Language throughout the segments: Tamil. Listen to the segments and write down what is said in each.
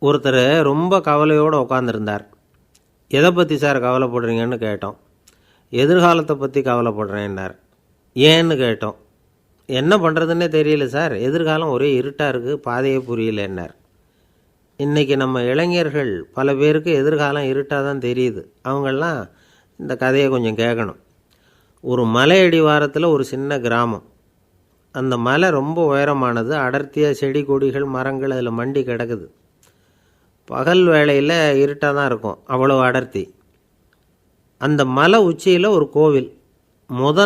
ஒருத்தர் ரொம்ப கவலையோடு உட்காந்துருந்தார். எதை பற்றி சார் கவலைப்படுறீங்கன்னு கேட்டோம். எதிர்காலத்தை பற்றி கவலைப்படுறேன்னார். ஏன்னு கேட்டோம். என்ன பண்ணுறதுன்னே தெரியல சார், எதிர்காலம் ஒரே இருட்டாக இருக்குது, பாதையே புரியலன்னார். இன்றைக்கி நம்ம இளைஞர்கள் பல பேருக்கு எதிர்காலம் இருட்டாக தான் தெரியுது. அவங்கெல்லாம் இந்த கதையை கொஞ்சம் கேட்கணும். ஒரு மலை அடிவாரத்தில் ஒரு சின்ன கிராமம். அந்த மலை ரொம்ப உயரமானது. அடர்த்தியாக செடி கொடிகள் மரங்கள் அதில் மண்டி கிடக்குது. பகல் வேளையில் இருட்டாக தான் இருக்கும், அவ்வளோ அடர்த்தி. அந்த மலை உச்சியில் ஒரு கோவில்.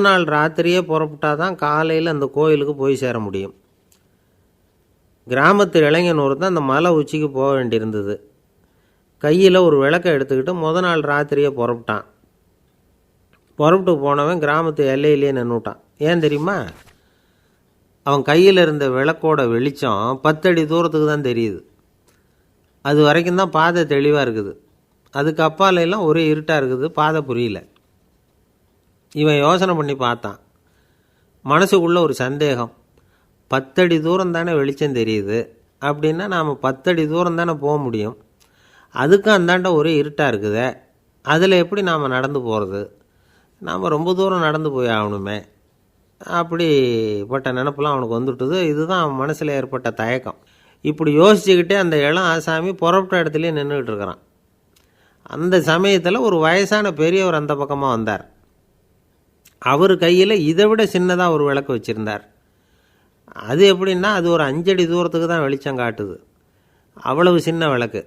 நாள் ராத்திரியே புறப்பட்டால் தான் காலையில் அந்த கோவிலுக்கு போய் சேர முடியும். கிராமத்து இளைஞன் ஒருத்தன் அந்த மலை உச்சிக்கு போக வேண்டியிருந்தது. கையில் ஒரு விளக்கை எடுத்துக்கிட்டு நாள் ராத்திரியே புறப்பட்டான். புறப்பட்டு போனவன் கிராமத்து எல்லையிலேயே நின்றுட்டான். ஏன் தெரியுமா? அவன் கையில் இருந்த விளக்கோட வெளிச்சம் 10 அடி தூரத்துக்கு தான் தெரியுது. அது வரைக்கும் தான் பாதை தெளிவாக இருக்குது. அதுக்கு அப்பாலெல்லாம் ஒரே இருட்டாக இருக்குது, பாதை புரியல. இவன் யோசனை பண்ணி பார்த்தான். மனசுக்குள்ளே ஒரு சந்தேகம். 10 அடி தூரம் தானே வெளிச்சம் தெரியுது, அப்படின்னா நாம் 10 அடி தூரம் தானே போக முடியும். அதுக்கும் அந்தாண்ட ஒரே இருட்டாக இருக்குதே, அதில் எப்படி நாம் நடந்து போகிறது? நாம் ரொம்ப தூரம் நடந்து போய் ஆகணுமே. அப்படிப்பட்ட நினப்பெல்லாம் அவனுக்கு வந்துவிட்டது. இதுதான் அவன் மனசில் ஏற்பட்ட தயக்கம். இப்படி யோசிச்சுக்கிட்டே அந்த இளம் ஆசாமி புறப்பட்ட இடத்துலையே நின்றுக்கிட்டு இருக்கிறான். அந்த சமயத்தில் ஒரு வயசான பெரியவர் அந்த பக்கமாக வந்தார். அவர் கையில் இதை விட சின்னதாக ஒரு விளக்கு வச்சுருந்தார். அது எப்படின்னா, அது ஒரு 5 அடி தூரத்துக்கு தான் வெளிச்சம் காட்டுது. அவ்வளவு சின்ன விளக்கு.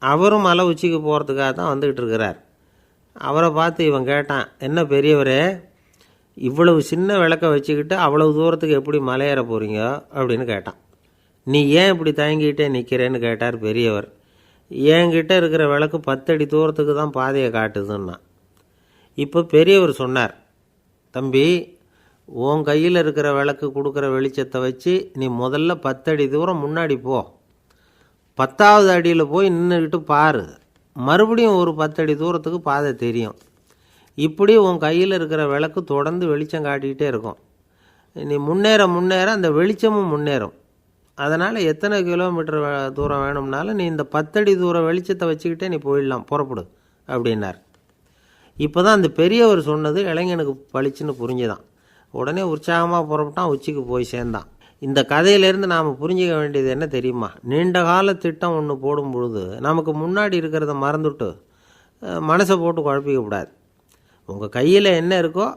அவரும் மலை உச்சிக்கு போகிறதுக்காக தான் வந்துக்கிட்டு இருக்கிறார். அவரை பார்த்து இவன் கேட்டான், என்ன பெரியவரே, இவ்வளவு சின்ன விளக்கை வச்சுக்கிட்டு அவ்வளவு தூரத்துக்கு எப்படி மலையேற போகிறீங்க அப்படின்னு கேட்டான். நீ ஏன் இப்படி தயங்கிக்கிட்டே நிற்கிறேன்னு கேட்டார் பெரியவர். என்கிட்ட இருக்கிற விளக்கு 10 அடி தூரத்துக்கு தான் பாதையை காட்டுதுன்னா. இப்போ பெரியவர் சொன்னார், தம்பி, உன் கையில் இருக்கிற விளக்கு கொடுக்குற வெளிச்சத்தை வச்சு நீ முதல்ல 10 அடி தூரம் முன்னாடி போ. 10வது அடியில் போய் நின்றுக்கிட்டு பாரு, மறுபடியும் ஒரு 10 அடி தூரத்துக்கு பாதை தெரியும். இப்படி உன் கையில் இருக்கிற விளக்கு தொடர்ந்து வெளிச்சம் காட்டிக்கிட்டே இருக்கும். நீ முன்னேற முன்னேற அந்த வெளிச்சமும் முன்னேறும். அதனால் எத்தனை கிலோமீட்டர் தூரம் வேணும்னாலும் நீ இந்த 10 அடி தூரம் வெளிச்சத்தை வச்சுக்கிட்டே நீ போயிடலாம், புறப்படு அப்படின்னார். இப்போ தான் அந்த பெரியவர் சொன்னது இளைஞனுக்கு பளிச்சுன்னு புரிஞ்சுதான். உடனே உற்சாகமாக புறப்பட்டான், உச்சிக்கு போய் சேர்ந்தான். இந்த கதையிலேருந்து நாம் புரிஞ்சிக்க வேண்டியது என்ன தெரியுமா? நீண்ட கால திட்டம் ஒன்று போடும் பொழுது நமக்கு முன்னாடி இருக்கிறத மறந்துட்டு மனசை போட்டு குழப்பிக்கக்கூடாது. உங்கள் கையில் என்ன இருக்கோ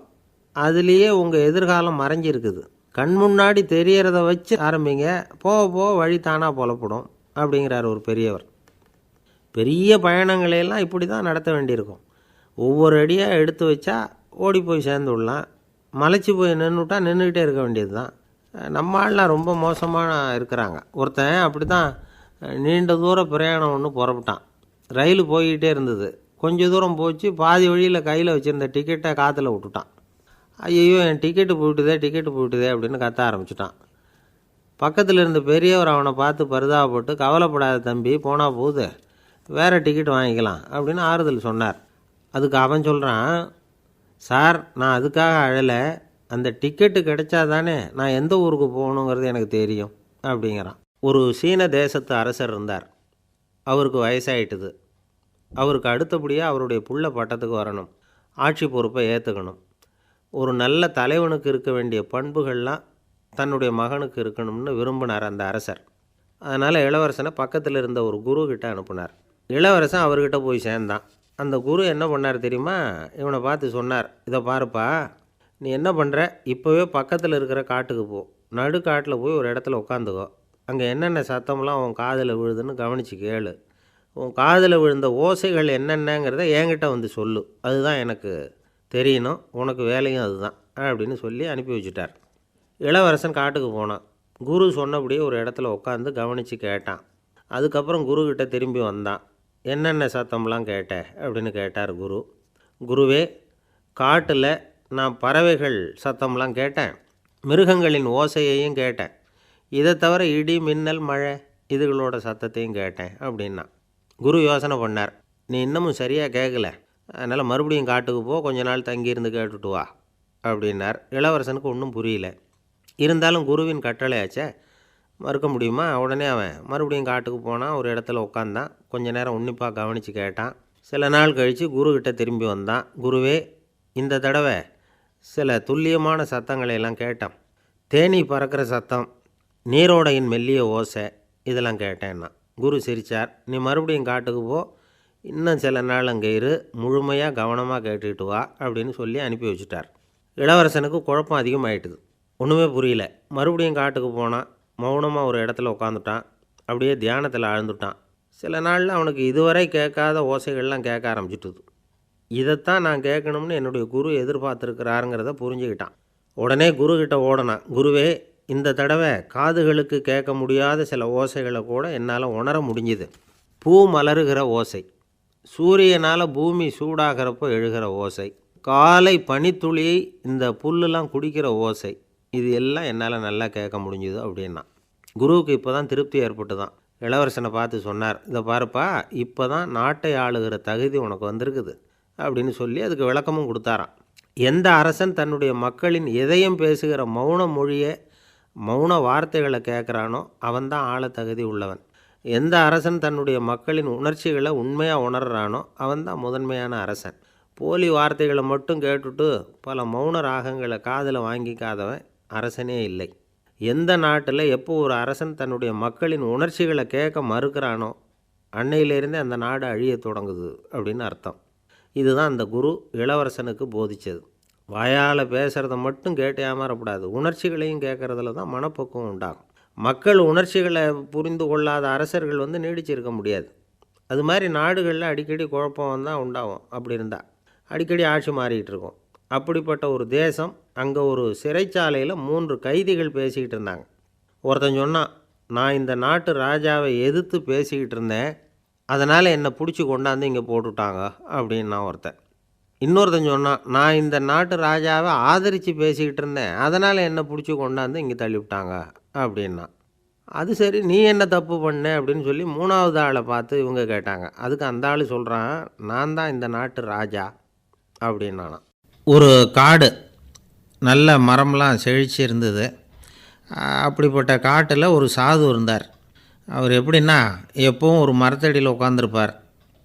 அதுலேயே உங்கள் எதிர்காலம் மறைஞ்சிருக்குது. கண் முன்னாடி தெரியறத வச்சு ஆரம்பிங்க, போக போக வழி தானாக புலப்படும் அப்படிங்கிறார் ஒரு பெரியவர். பெரிய பயணங்களையெல்லாம் இப்படி தான் நடத்த வேண்டியிருக்கும். ஒவ்வொரு அடியாக எடுத்து வச்சா ஓடி போய் சேர்ந்து விடலாம். மலைச்சி போய் நின்றுட்டா நின்றுக்கிட்டே இருக்க வேண்டியது தான். நம்ம ஆள்லாம் ரொம்ப மோசமான இருக்கிறாங்க. ஒருத்தன் அப்படி தான் நீண்ட தூர பிரயாணம் ஒன்று புறப்பட்டான். ரயில் போய்கிட்டே இருந்தது. கொஞ்சம் தூரம் போச்சு, பாதி வழியில் கையில் வச்சுருந்த டிக்கெட்டை காற்றுல விட்டுட்டான். ஐயோ, என் டிக்கெட்டு போயிட்டுதே அப்படின்னு கத்த ஆரம்பிச்சிட்டான். பக்கத்தில் இருந்த பெரியவர் அவனை பார்த்து பரிதாபப்பட்டு, கவலைப்படாத தம்பி, போனால் போகுது, வேறு டிக்கெட் வாங்கிக்கலாம் அப்படின்னு ஆறுதல் சொன்னார். அதுக்கு அவன் சொல்கிறான், சார், நான் அதுக்காக அழலை, அந்த டிக்கெட்டு கிடைச்சா தானே நான் எந்த ஊருக்கு போகணுங்கிறது எனக்கு தெரியும் அப்படிங்கிறான். ஒரு சீன தேசத்து அரசர் இருந்தார். அவருக்கு வயசாயிட்டுது. அவருக்கு அடுத்தபடியாக அவருடைய புள்ள பட்டத்துக்கு வரணும், ஆட்சி பொறுப்பை ஏற்றுக்கணும். ஒரு நல்ல தலைவனுக்கு இருக்க வேண்டிய பண்புகள்லாம் தன்னுடைய மகனுக்கு இருக்கணும்னு விரும்பினார் அந்த அரசர். அதனால் இளவரசனை பக்கத்தில் இருந்த ஒரு குரு கிட்ட அனுப்புனார். இளவரசன் அவர்கிட்ட போய் சேர்ந்தான். அந்த குரு என்ன பண்ணார் தெரியுமா? இவனை பார்த்து சொன்னார், இதை பாருப்பா, நீ என்ன பண்ணுற, இப்போவே பக்கத்தில் இருக்கிற காட்டுக்கு போ, நடு காட்டில் போய் ஒரு இடத்துல உட்காந்துக்கோ. அங்கே என்னென்ன சத்தம்லாம் உன் காதில் விழுதுன்னு கவனித்து கேளு. உன் காதில் விழுந்த ஓசைகள் என்னென்னங்கிறத என்கிட்ட வந்து சொல்லு, அதுதான் எனக்கு தெரியணும், உனக்கு வேலையும் அதுதான் அப்படின்னு சொல்லி அனுப்பி வச்சுட்டார். இளவரசன் காட்டுக்கு போனான். குரு சொன்னபடியே ஒரு இடத்துல உட்காந்து கவனித்து கேட்டான். அதுக்கப்புறம் குருக்கிட்ட திரும்பி வந்தான். என்னென்ன சத்தம்லாம் கேட்ட அப்படின்னு கேட்டார் குரு. குருவே, காட்டில் நான் பறவைகள் சத்தம்லாம் கேட்டேன், மிருகங்களின் ஓசையையும் கேட்டேன், இதை தவிர இடி மின்னல் மழை இதுகளோட சத்தத்தையும் கேட்டேன் அப்படின்னா. குரு யோசனை பண்ணார், நீ இன்னமும் சரியாக கேட்கல, அதனால் மறுபடியும் காட்டுக்கு போ, கொஞ்ச நாள் தங்கியிருந்து கேட்டுட்டு வா அப்படின்னார். இளவரசனுக்கு ஒன்றும் புரியல. இருந்தாலும் குருவின் கட்டளையாச்சே, மறுக்க முடியுமா? உடனே அவன் மறுபடியும் காட்டுக்கு போனான். ஒரு இடத்துல உட்காந்தான். கொஞ்ச நேரம் உன்னிப்பாக கவனித்து கேட்டான். சில நாள் கழித்து குருக்கிட்ட திரும்பி வந்தான். குருவே, இந்த தடவை சில துல்லியமான சத்தங்களை எல்லாம் கேட்டான். தேனீ பறக்கிற சத்தம், நீரோடையின் மெல்லிய ஓசை, இதெல்லாம் கேட்டேன்னா. குரு சிரித்தார். நீ மறுபடியும் காட்டுக்கு போ, இன்னும் சில நாள் அங்கே இரு, முழுமையாக கவனமாக கேட்டுக்கிட்டு வா அப்படின்னு சொல்லி அனுப்பி வச்சுட்டார். இளவரசனுக்கு குழப்பம் அதிகமாயிட்டுது. ஒன்றுமே புரியல. மறுபடியும் காட்டுக்கு போனான். மௌனமாக ஒரு இடத்துல உட்காந்துட்டான். அப்படியே தியானத்தில் ஆழ்ந்துட்டான். சில நாளில் அவனுக்கு இதுவரை கேட்காத ஓசைகள்லாம் கேட்க ஆரம்பிச்சிட்டுது. இதைத்தான் நான் கேட்கணும்னு என்னுடைய குரு எதிர்பார்த்துருக்கிறாருங்கிறத புரிஞ்சுக்கிட்டான். உடனே குருக்கிட்ட ஓடனான். குருவே, இந்த தடவை காதுகளுக்கு கேட்க முடியாத சில ஓசைகளை கூட என்னால் உணர முடிஞ்சுது. பூ மலருகிற ஓசை, சூரியனால் பூமி சூடாகிறப்போ எழுகிற ஓசை, காலை பனித்துளியை இந்த புல்லுலாம் குடிக்கிற ஓசை, இது எல்லாம் என்னால் நல்லா கேட்க முடிஞ்சுது அப்படின்னா. குருவுக்கு இப்போ தான் திருப்தி ஏற்பட்டு தான். இளவரசனை பார்த்து சொன்னார், இதை பாருப்பா, இப்போ தான் நாட்டை ஆளுகிற தகுதி உனக்கு வந்திருக்குது அப்படின்னு சொல்லி அதுக்கு விளக்கமும் கொடுத்தாராம். எந்த அரசன் தன்னுடைய மக்களின் இதயம் பேசுகிற மௌன மொழியை, மௌன வார்த்தைகளை கேட்குறானோ அவன்தான் ஆள தகுதி உள்ளவன். எந்த அரசன் தன்னுடைய மக்களின் உணர்ச்சிகளை உண்மையாக உணர்றானோ அவன்தான் முதன்மையான அரசன். போலி வார்த்தைகளை மட்டும் கேட்டுட்டு பல மௌன ராகங்களை காதில் வாங்கிக்காதவன் அரசனே இல்லை. எந்த நாட்டில் எப்போ ஒரு அரசன் தன்னுடைய மக்களின் உணர்ச்சிகளை கேட்க மறுக்கிறானோ அன்னையிலேருந்தே அந்த நாடு அழிய தொடங்குது அப்படின்னு அர்த்தம். இதுதான் அந்த குரு இளவரசனுக்கு போதித்தது. வாயால் பேசுகிறத மட்டும் கேட்டு ஏமாறக்கூடாது, உணர்ச்சிகளையும் கேட்குறதுல தான் மனப்பக்குவம் உண்டாகும். மக்கள் உணர்ச்சிகளை புரிந்து கொள்ளாத அரசர்கள் நீடிச்சிருக்க முடியாது. அது மாதிரி நாடுகளில் அடிக்கடி குழப்பம் தான் உண்டாகும். அப்படி இருந்தால் அடிக்கடி ஆட்சி மாறிக்கிட்டு இருக்கும். அப்படிப்பட்ட ஒரு தேசம், அங்கே ஒரு சிறைச்சாலையில் 3 கைதிகள் பேசிக்கிட்டு இருந்தாங்க. ஒருத்தன் சொன்னான், நான் இந்த நாட்டு ராஜாவை எதிர்த்து பேசிக்கிட்டு இருந்தேன், அதனால் என்னை பிடிச்சி கொண்டாந்து இங்கே போட்டுவிட்டாங்க அப்படின்னா ஒருத்தன். இன்னொருத்தன் சொன்னான், நான் இந்த நாட்டு ராஜாவை ஆதரித்து பேசிக்கிட்டு இருந்தேன், அதனால் என்னை பிடிச்சி கொண்டாந்து இங்கே தள்ளிவிட்டாங்க அப்படின்னா. அது சரி, நீ என்ன தப்பு பண்ண அப்படின்னு சொல்லி 3வது ஆளை பார்த்து இவங்க கேட்டாங்க. அதுக்கு அந்த ஆள் சொல்கிறான், நான் தான் இந்த நாட்டு ராஜா அப்படின்னானா. ஒரு காடு, நல்ல மரம்லாம் செழிச்சு இருந்தது. அப்படிப்பட்ட காட்டில் ஒரு சாது இருந்தார். அவர் எப்படின்னா, எப்பவும் ஒரு மரத்தடியில் உட்காந்துருப்பார்.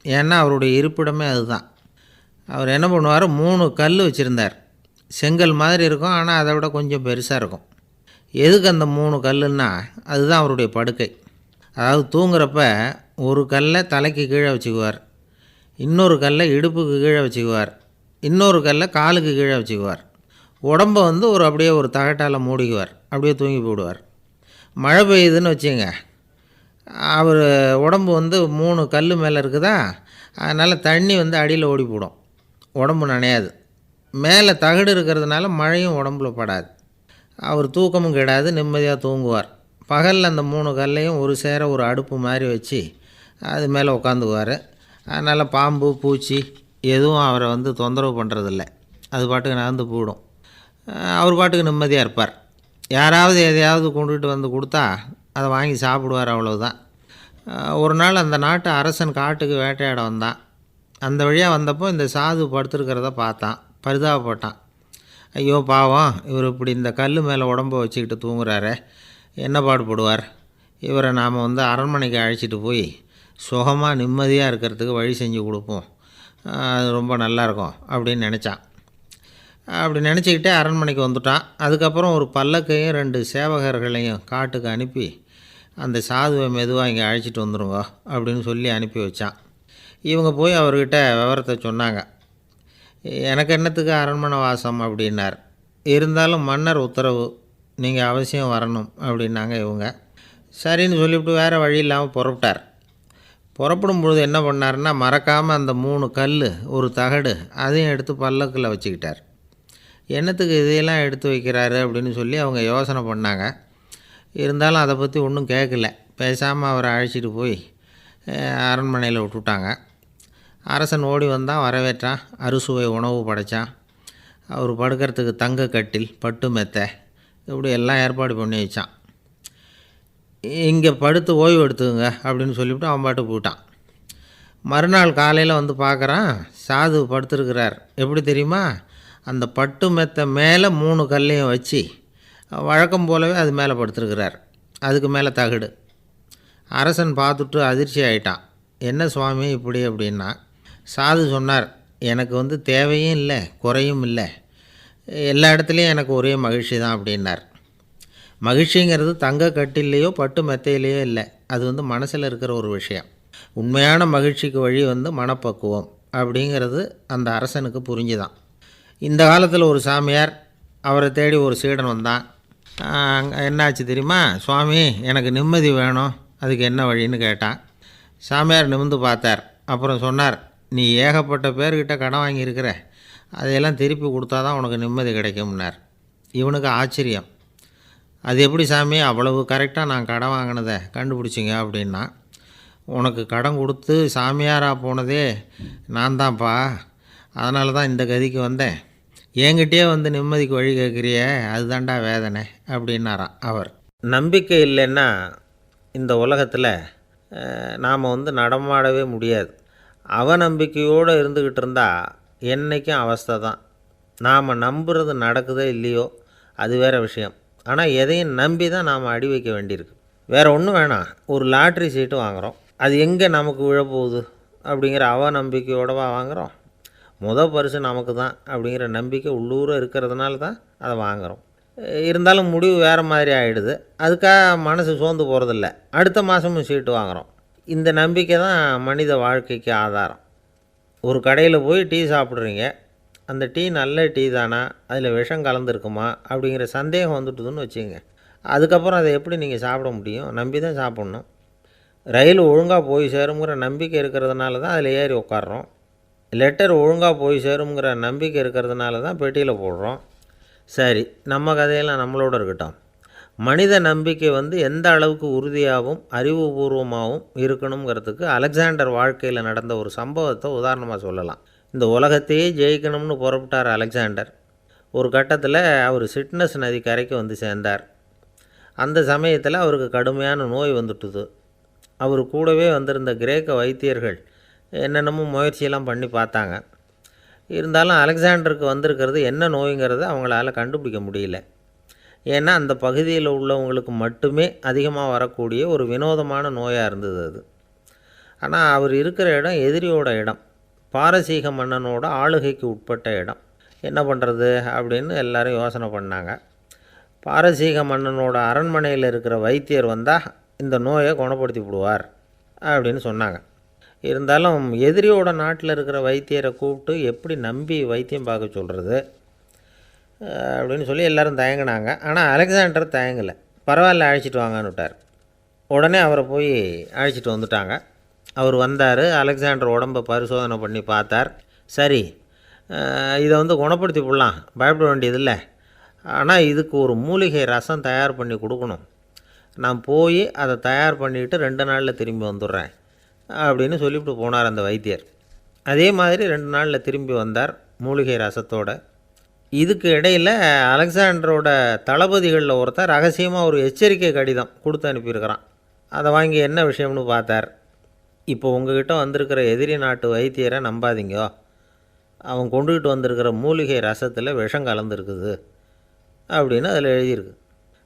ஏன்னா அவருடைய இருப்பிடமே அதுதான். அவர் என்ன பண்ணுவார், 3 கல் வச்சுருந்தார். செங்கல் மாதிரி இருக்கும், ஆனால் அதை விட கொஞ்சம் பெருசாக இருக்கும். எதுக்கு அந்த 3 கல்லுன்னா, அதுதான் அவருடைய படுக்கை. அதாவது தூங்குறப்ப ஒரு கல்லை தலைக்கு கீழே வச்சுக்குவார், இன்னொரு கல்லை இடுப்புக்கு கீழே வச்சுக்குவார், இன்னொரு கல்லை காலுக்கு கீழே வச்சுக்குவார். உடம்பை ஒரு அப்படியே ஒரு தகட்டால் மூடிக்குவார், அப்படியே தூங்கி போடுவார். மழை பெய்யுதுன்னு வச்சுங்க, அவர் உடம்பு 3 கல் மேலே இருக்குதா, அதனால் தண்ணி அடியில் ஓடி போடும், உடம்பு நனையாது. மேலே தகடு இருக்கிறதுனால மழையும் உடம்புல படாது. அவர் தூக்கமும் கெடாது, நிம்மதியாக தூங்குவார். பகலில் அந்த 3 கல்லையும் ஒரு சேர ஒரு அடுப்பு மாதிரி வச்சு அது மேலே உட்காந்துக்குவார். அதனால் பாம்பு பூச்சி எதுவும் அவரை தொந்தரவு பண்ணுறதில்ல, அது பாட்டுக்கு நடந்து போயிடும். அவர் பாட்டுக்கு நிம்மதியாக இருப்பார். யாராவது எதையாவது கொண்டுகிட்டு கொடுத்தா அதை வாங்கி சாப்பிடுவார், அவ்வளவுதான். ஒரு நாள் அந்த நாட்டு அரசன் காட்டுக்கு வேட்டையாட வந்தான். அந்த வழியாக வந்தப்போ இந்த சாது படுத்துருக்கிறத பார்த்தான், பரிதாபப்பட்டான். ஐயோ பாவம், இவர் இப்படி இந்த கல் மேலே உடம்பை வச்சுக்கிட்டு தூங்குறாரே, என்ன பாடுபடுவார், இவரை நாம் அரண்மனைக்கு அழைச்சிட்டு போய் சுகமாக நிம்மதியாக இருக்கிறதுக்கு வழி செஞ்சு கொடுப்போம், அது ரொம்ப நல்லாயிருக்கும் அப்படின்னு நினச்சான். அப்படி நினச்சிக்கிட்டே அரண்மனைக்கு வந்துட்டான். அதுக்கப்புறம் ஒரு பல்லக்கையும் 2 சேவகர்களையும் காட்டுக்கு அனுப்பி அந்த சாதுவை மெதுவாக இங்கே அழைச்சிட்டு வந்துடுங்க அப்படின்னு சொல்லி அனுப்பி வச்சான். இவங்க போய் அவர்கிட்ட விவரத்தை சொன்னாங்க. எனக்கு என்னத்துக்கு அரண்மனை வாசம் அப்படின்னார். இருந்தாலும் மன்னர் உத்தரவு, நீங்கள் அவசியம் வரணும் அப்படின்னாங்க இவங்க. சரின்னு சொல்லிவிட்டு வேறு வழி இல்லாமல் புறப்பட்டார். புறப்படும் பொழுது என்ன பண்ணார்னா, மறக்காமல் அந்த 3 கல் ஒரு தகடு அதையும் எடுத்து பல்லக்கில் வச்சுக்கிட்டார். என்னத்துக்கு இதையெல்லாம் எடுத்து வைக்கிறாரு அப்படின்னு சொல்லி அவங்க யோசனை பண்ணாங்க. இருந்தாலும் அதை பற்றி ஒன்றும் கேட்கல. பேசாமல் அவரை அழைச்சிட்டு போய் அரண்மனையில் விட்டுட்டாங்க. அரசன் ஓடி வந்தான், வரவேற்றான், அறுசுவை உணவு படைத்தான். அவர் படுக்கிறதுக்கு தங்க கட்டில், பட்டு மெத்தை, இப்படி எல்லாம் ஏற்பாடு பண்ணி வச்சான். இங்கே படுத்து ஓய்வு எடுத்துங்க அப்படின்னு சொல்லிவிட்டு அவன் பாட்டு போயிட்டான். மறுநாள் காலையில் பார்க்குறான், சாது படுத்துருக்கிறார். எப்படி தெரியுமா, அந்த பட்டு மெத்தை மேலே 3 கல்லையும் வச்சு வழக்கம் போலவே அது மேலே படுத்துருக்கிறார். அதுக்கு மேலே தகடு. அரசன் பார்த்துட்டு அதிர்ச்சி ஆயிட்டான். என்ன சுவாமி இப்படி அப்படின்னா, சாது சொன்னார், எனக்கு தேவையும் இல்லை குறையும் இல்லை, எல்லா இடத்துலையும் எனக்கு ஒரே மகிழ்ச்சி தான் அப்படின்னார். மகிழ்ச்சிங்கிறது தங்க கட்டிலேயோ பட்டு மெத்தையிலையோ இல்லை, அது மனசில் இருக்கிற ஒரு விஷயம். உண்மையான மகிழ்ச்சிக்கு வழி மனப்பக்குவம் அப்படிங்கிறது அந்த அரசனுக்கு புரிஞ்சுதான். இந்த காலத்தில் ஒரு சாமியார், அவரை தேடி ஒரு சீடன் வந்தான். என்னாச்சு தெரியுமா சுவாமி, எனக்கு நிம்மதி வேணும், அதுக்கு என்ன வழின்னு கேட்டான். சாமியார் நிமிர்ந்து பார்த்தார். அப்புறம் சொன்னார், நீ ஏகப்பட்ட பேர்கிட்ட கடன் வாங்கியிருக்கிற, அதையெல்லாம் திருப்பி கொடுத்தா தான் உனக்கு நிம்மதி கிடைக்கும்னார். இவனுக்கு ஆச்சரியம். அது எப்படி சாமி அவ்வளவு கரெக்டாக நான் கடன் வாங்கினதை கண்டுபிடிச்சிங்க அப்படின்னா, உனக்கு கடன் கொடுத்து சாமியாராக போனதே நான் தான்ப்பா, அதனால தான் இந்த கதிக்கு வந்தேன். என்கிட்டயே நிம்மதிக்கு வழி கேட்குறிய, அதுதான்டா வேதனை அப்படின்னாராம் அவர். நம்பிக்கை இல்லைன்னா இந்த உலகத்தில் நாம் நடமாடவே முடியாது. அவநம்பிக்கையோடு இருந்துக்கிட்டு இருந்தால் என்றைக்கும் அவஸ்தை தான். நாம் நம்புறது நடக்குதோ இல்லையோ அது வேறு விஷயம். ஆனால் எதையும் நம்பி தான் நாம் அடி வைக்க வேண்டியிருக்கு. வேறு ஒன்றும் வேணாம், ஒரு லாட்ரி சீட்டு வாங்குகிறோம், அது எங்கே நமக்கு விழப்போகுது அப்படிங்கிற அவநம்பிக்கையோடவா வாங்குகிறோம். பரிசு நமக்கு தான் அப்படிங்கிற நம்பிக்கை உள்ளூர இருக்கிறதுனால தான் அதை வாங்குகிறோம். இருந்தாலும் முடிவு வேறு மாதிரி ஆகிடுது. அதுக்காக மனசு சோர்ந்து போகிறதில்ல, அடுத்த மாதமும் சீட்டு வாங்குகிறோம். இந்த நம்பிக்கை தான் மனித வாழ்க்கைக்கு ஆதாரம். ஒரு கடையில் போய் டீ சாப்பிட்றீங்க, அந்த டீ நல்ல டீ தானா, அதில் விஷம் கலந்துருக்குமா அப்படிங்கிற சந்தேகம் வந்துட்டுதுன்னு வச்சுங்க. அதுக்கப்புறம் அதை எப்படி நீங்கள் சாப்பிட முடியும்? நம்பி தான் சாப்பிட்ணும். ரயில் ஒழுங்காக போய் சேருங்கிற நம்பிக்கை இருக்கிறதுனால தான் அதில் ஏறி உட்காடுறோம். லெட்டர் ஒழுங்காக போய் சேருங்கிற நம்பிக்கை இருக்கிறதுனால தான் பெட்டியில் போடுறோம். சரி, நம்ம கதையெல்லாம் நம்மளோட இருக்கட்டும். மனித நம்பிக்கை எந்த அளவுக்கு உறுதியாகவும் அறிவுபூர்வமாகவும் இருக்கணுங்கிறதுக்கு அலெக்சாண்டர் வாழ்க்கையில் நடந்த ஒரு சம்பவத்தை உதாரணமாக சொல்லலாம். இந்த உலகத்தையே ஜெயிக்கணும்னு புறப்பட்டார் அலெக்சாண்டர். ஒரு கட்டத்தில் அவர் சிட்னஸ் நதி கரைக்கு சேர்ந்தார். அந்த சமயத்தில் அவருக்கு கடுமையான நோய் வந்துட்டுது. அவர் கூடவே வந்திருந்த கிரேக்க வைத்தியர்கள் என்னென்னமோ முயற்சியெல்லாம் பண்ணி பார்த்தாங்க. இருந்தாலும் அலெக்சாண்டருக்கு வந்திருக்கிறது என்ன நோய்ங்கிறத அவங்களால கண்டுபிடிக்க முடியல. ஏன்னா அந்த பகுதியில் உள்ளவங்களுக்கு மட்டுமே அதிகமாக வரக்கூடிய ஒரு வினோதமான நோயாக இருந்தது அது. ஆனால் அவர் இருக்கிற இடம் எதிரியோட இடம், பாரசீக மன்னனோட ஆளுகைக்கு உட்பட்ட இடம். என்ன பண்ணுறது அப்படின்னு எல்லாரும் யோசனை பண்ணாங்க. பாரசீக மன்னனோட அரண்மனையில் இருக்கிற வைத்தியர் வந்தால் இந்த நோயை குணப்படுத்தி விடுவார் அப்படின்னு சொன்னாங்க. இருந்தாலும் எதிரியோட நாட்டில் இருக்கிற வைத்தியரை கூப்பிட்டு எப்படி நம்பி வைத்தியம் பார்க்க சொல்கிறது அப்படின்னு சொல்லி எல்லோரும் தயங்கினாங்க. ஆனால் அலெக்சாண்டர் தயங்கலை. பரவாயில்ல, அழைச்சிட்டு வாங்கன்னு விட்டார். உடனே அவரை போய் அழைச்சிட்டு வந்துட்டாங்க. அவர் வந்தார். அலெக்சாண்டர் உடம்பை பரிசோதனை பண்ணி பார்த்தார். சரி, இதை குணப்படுத்தி விடலாம், பயப்பட வேண்டியதில்லை. ஆனால் இதுக்கு ஒரு மூலிகை ரசம் தயார் பண்ணி கொடுக்கணும். நான் போய் அதை தயார் பண்ணிவிட்டு 2 நாளில் திரும்பி வந்துடுறேன் அப்படின்னு சொல்லிவிட்டு போனார் அந்த வைத்தியர். அதே மாதிரி 2 நாளில் திரும்பி வந்தார் மூலிகை ரசத்தோட. இதுக்கு இடையில் அலெக்சாண்டரோட தளபதிகளில் ஒருத்தர் ரகசியமாக ஒரு எச்சரிக்கை கடிதம் கொடுத்து அனுப்பியிருக்கிறான். அதை வாங்கி என்ன விஷயம்னு பார்த்தார். இப்போ உங்ககிட்ட வந்திருக்கிற எதிரி நாட்டு வைத்தியரை நம்பாதீங்கோ, அவன் கொண்டுகிட்டு வந்திருக்கிற மூலிகை ரசத்தில் விஷம் கலந்துருக்குது அப்படின்னு அதில் எழுதியிருக்கு.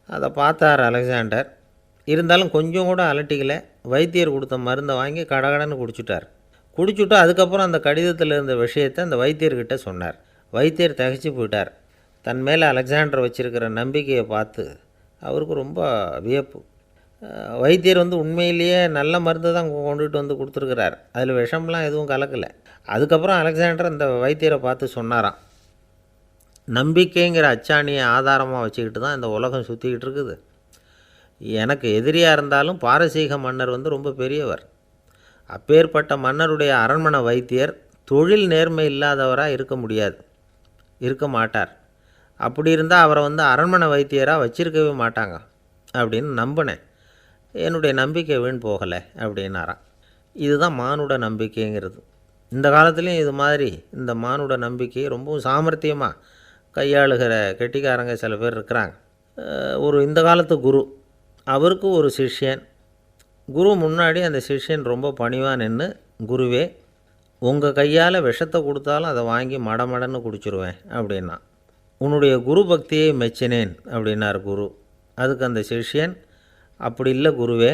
அதை பார்த்தார் அலெக்சாண்டர். இருந்தாலும் கொஞ்சம் கூட அலட்டிக்கலை. வைத்தியர் கொடுத்த மருந்தை வாங்கி கடகடன்னு குடிச்சுட்டு அதுக்கப்புறம் அந்த கடிதத்தில் இருந்த விஷயத்தை அந்த வைத்தியர்கிட்ட சொன்னார். வைத்தியர் திகைச்சு போயிட்டார். தன் மேலே அலெக்சாண்டர் வச்சுருக்கிற நம்பிக்கையை பார்த்து அவருக்கு ரொம்ப வியப்பு. வைத்தியர் உண்மையிலேயே நல்ல மருந்து தான் கொண்டுகிட்டு கொடுத்துருக்கிறார், அதில் விஷம்லாம் எதுவும் கலக்கலை. அதுக்கப்புறம் அலெக்சாண்டர் அந்த வைத்தியரை பார்த்து சொன்னாராம், நம்பிக்கைங்கிற அச்சாணியை ஆதாரமாக வச்சுக்கிட்டு தான் இந்த உலகம் சுற்றிக்கிட்டு இருக்குது. எனக்கு எதிரியாக இருந்தாலும் பாரசீக மன்னர் ரொம்ப பெரியவர். அப்பேற்பட்ட மன்னருடைய அரண்மனை வைத்தியர் தொழில் நேர்மை இல்லாதவராக இருக்க மாட்டார். அப்படி இருந்தால் அவரை அரண்மனை வைத்தியராக வச்சிருக்கவே மாட்டாங்க அப்படின்னு நம்பினேன். என்னுடைய நம்பிக்கை வீண் போகலை அப்படின்னாராம். இதுதான் மானுட நம்பிக்கைங்கிறது. இந்த காலத்துலேயும் இது மாதிரி இந்த மானுட நம்பிக்கையை ரொம்பவும் சாமர்த்தியமாக கையாளுகிற கெட்டிக்காரங்க சில பேர் இருக்கிறாங்க. இந்த காலத்து குரு, அவருக்கு ஒரு சிஷ்யன். குரு முன்னாடி அந்த சிஷ்யன் ரொம்ப பணிவாக நின்று, குருவே, உங்கள் கையால் விஷத்தை கொடுத்தாலும் அதை வாங்கி மடமடன்னு குடிச்சிருவேன் அப்படின்னா. உன்னுடைய குரு பக்தியை மெச்சினேன் அப்படின்னார் குரு. அதுக்கு அந்த சிஷ்யன், அப்படி இல்லை குருவே,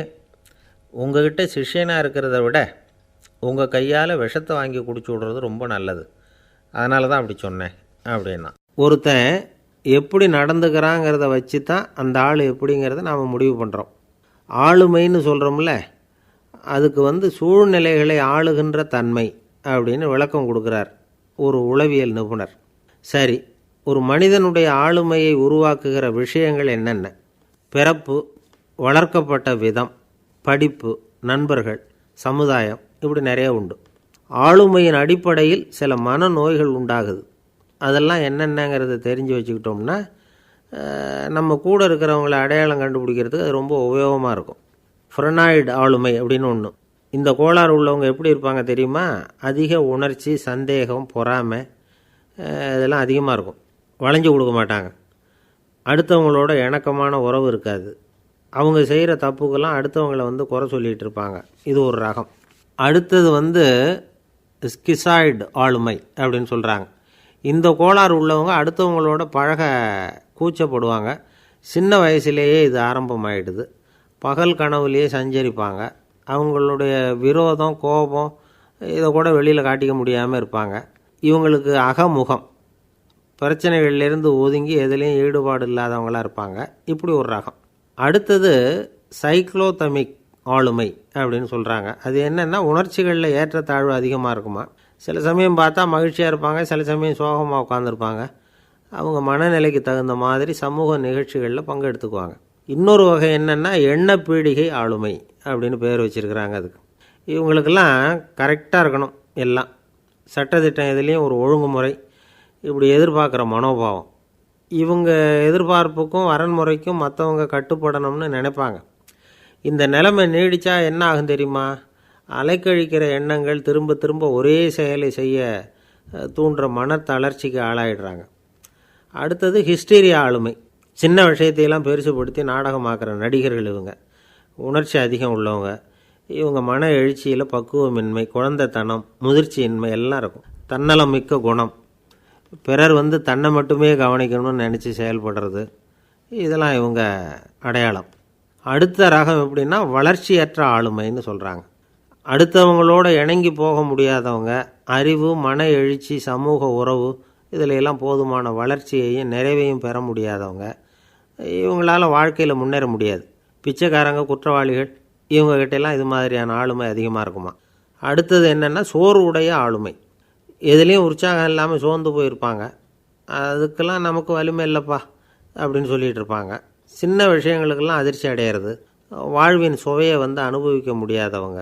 உங்ககிட்ட சிஷ்யனாக இருக்கிறத விட உங்கள் கையால் விஷத்தை வாங்கி குடிச்சு விட்றது ரொம்ப நல்லது, அதனால தான் அப்படி சொன்னேன் அப்படின்னா. ஒருத்தன் எப்படி நடந்துக்கிறாங்கிறத வச்சு தான் அந்த ஆள் எப்படிங்கிறத நாம் முடிவு பண்ணுறோம். ஆளுமைன்னு சொல்கிறோம்ல, அதுக்கு சூழ்நிலைகளை ஆளுகின்ற தன்மை அப்படின்னு விளக்கம் கொடுக்குறார் ஒரு உளவியல் நிபுணர். சரி, ஒரு மனிதனுடைய ஆளுமையை உருவாக்குகிற விஷயங்கள் என்னென்ன? பிறப்பு, வளர்க்கப்பட்ட விதம், படிப்பு, நண்பர்கள், சமுதாயம், இப்படி நிறைய உண்டு. ஆளுமையின் அடிப்படையில் சில மனநோய்கள் உண்டாகுது. அதெல்லாம் என்னென்னங்கிறத தெரிஞ்சு வச்சுக்கிட்டோம்னா நம்ம கூட இருக்கிறவங்கள அடையாளம் கண்டுபிடிக்கிறதுக்கு அது ரொம்ப உபயோகமாக இருக்கும். ஃப்ரெனாய்டு ஆளுமை அப்படின்னு ஒன்று. இந்த கோளாறு உள்ளவங்க எப்படி இருப்பாங்க தெரியுமா? அதிக உணர்ச்சி, சந்தேகம், பொறாமை இதெல்லாம் அதிகமாக இருக்கும். வளைஞ்சு கொடுக்க மாட்டாங்க. அடுத்தவங்களோட இணக்கமான உறவு இருக்காது. அவங்க செய்கிற தப்புக்கெல்லாம் அடுத்தவங்களை குறை சொல்லிகிட்டு இருப்பாங்க. இது ஒரு ரகம். அடுத்தது ஸ்கிசாய்டு ஆளுமை அப்படின்னு சொல்கிறாங்க. இந்த கோளாறு உள்ளவங்க அடுத்தவங்களோட பழக கூச்சப்படுவாங்க. சின்ன வயசுலேயே இது ஆரம்பமாயிடுது. பகல் கனவுலேயே சஞ்சரிப்பாங்க. அவங்களுடைய விரோதம், கோபம் இதை கூட வெளியில் காட்டிக்க முடியாமல் இருப்பாங்க. இவங்களுக்கு அகமுகம், பிரச்சனைகள்லேருந்து ஒதுங்கி எதுலேயும் ஈடுபாடு இல்லாதவங்களாக இருப்பாங்க. இப்படி ஒரு ரகம். அடுத்தது சைக்ளோதமிக் ஆளுமை அப்படின்னு சொல்கிறாங்க. அது என்னென்னா, உணர்ச்சிகளில் ஏற்றத்தாழ்வு அதிகமாக இருக்குமா. சில சமயம் பார்த்தா மகிழ்ச்சியாக இருப்பாங்க, சில சமயம் சோகமாக உட்காந்துருப்பாங்க. அவங்க மனநிலைக்கு தகுந்த மாதிரி சமூக நிகழ்ச்சிகளில் பங்கெடுத்துக்குவாங்க. இன்னொரு வகை என்னென்னா எண்ணப்பீடிகை ஆளுமை அப்படின்னு பேர் வச்சுருக்கிறாங்க. அதுக்கு இவங்களுக்கெல்லாம் கரெக்டாக இருக்கணும், எல்லாம் சட்டத்திட்டம், இதுலேயும் ஒரு ஒழுங்குமுறை, இப்படி எதிர்பார்க்குற மனோபாவம். இவங்க எதிர்பார்ப்புக்கும் வரன்முறைக்கும் மற்றவங்க கட்டுப்படணும்னு நினைப்பாங்க. இந்த நிலைமை நீடித்தா என்ன ஆகும் தெரியுமா? அலைக்கழிக்கிற எண்ணங்கள் திரும்ப திரும்ப ஒரே செயலை செய்ய தூண்டுற மனத்தளர்ச்சிக்கு ஆளாயிடுறாங்க. அடுத்தது ஹிஸ்டீரியா ஆளுமை. சின்ன விஷயத்தையெல்லாம் பெருசுப்படுத்தி நாடகமாக்குற நடிகர்கள் இவங்க. உணர்ச்சி அதிகம் உள்ளவங்க. இவங்க மன எழுச்சியில் பக்குவமின்மை, குழந்தைத்தனம், முதிர்ச்சியின்மை எல்லாம் இருக்கும். தன்னலம் மிக்க குணம், பிறர் தன்னை மட்டுமே கவனிக்கணும்னு நினச்சி செயல்படுறது, இதெல்லாம் இவங்க அடையாளம். அடுத்த ரகம் எப்படின்னா வளர்ச்சியற்ற ஆளுமைன்னு சொல்கிறாங்க. அடுத்தவங்களோட இணங்கி போக முடியாதவங்க, அறிவு, மன எழுச்சி, சமூக உறவு இதில் எல்லாம் போதுமான வளர்ச்சியையும் நிறைவையும் பெற முடியாதவங்க. இவங்களால் வாழ்க்கையில் முன்னேற முடியாது. பிச்சைக்காரங்க, குற்றவாளிகள், இவங்ககிட்டெல்லாம் இது மாதிரியான ஆளுமை அதிகமாக இருக்குமா. அடுத்தது என்னென்னா சோர்வுடைய ஆளுமை. எதுலேயும் உற்சாகம் இல்லாமல் சோர்ந்து போயிருப்பாங்க. அதுக்கெல்லாம் நமக்கு வலிமை இல்லைப்பா அப்படின்னு சொல்லிகிட்டு இருப்பாங்க. சின்ன விஷயங்களுக்கெல்லாம் அதிர்ச்சி அடையிறது, வாழ்வின் சுவையை அனுபவிக்க முடியாதவங்க.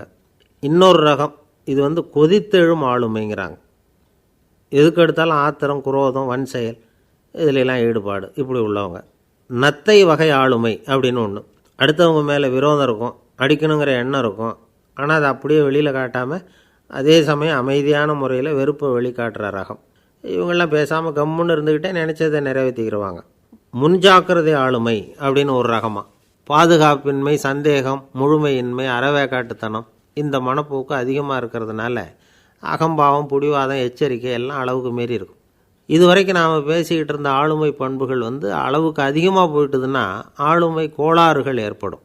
இன்னொரு ரகம் இது கொதித்தெழும் ஆளுமைங்கிறாங்க. எதுக்கு எடுத்தாலும் ஆத்திரம், குரோதம், வன் செயல் இதிலெல்லாம் ஈடுபாடு, இப்படி உள்ளவங்க. நத்தை வகை ஆளுமை அப்படின்னு ஒன்று. அடுத்தவங்க மேலே விரோதம் இருக்கும், அடிக்கணுங்கிற எண்ணம் இருக்கும். ஆனால் அதை அப்படியே வெளியில் காட்டாமல் அதே சமயம் அமைதியான முறையில் வெறுப்பை வெளிக்காட்டுற ரகம். இவங்கெல்லாம் பேசாமல் கம்முன்னு இருந்துக்கிட்டே நினச்சதை நிறைவேற்றிக்கிறவாங்க. முன்ஜாக்கிரதை ஆளுமை அப்படின்னு ஒரு ரகமாக. பாதுகாப்பின்மை, சந்தேகம், முழுமையின்மை, அறவேக்காட்டுத்தனம் இந்த மனப்போக்கு அதிகமாக இருக்கிறதுனால அகம்பாவம், புடிவாதம், எச்சரிக்கை எல்லாம் அளவுக்கு மீறி இருக்கும். இதுவரைக்கும் நாம் பேசிக்கிட்டு இருந்த ஆளுமை பண்புகள் அளவுக்கு அதிகமாக போயிட்டுதுன்னா ஆளுமை கோளாறுகள் ஏற்படும்.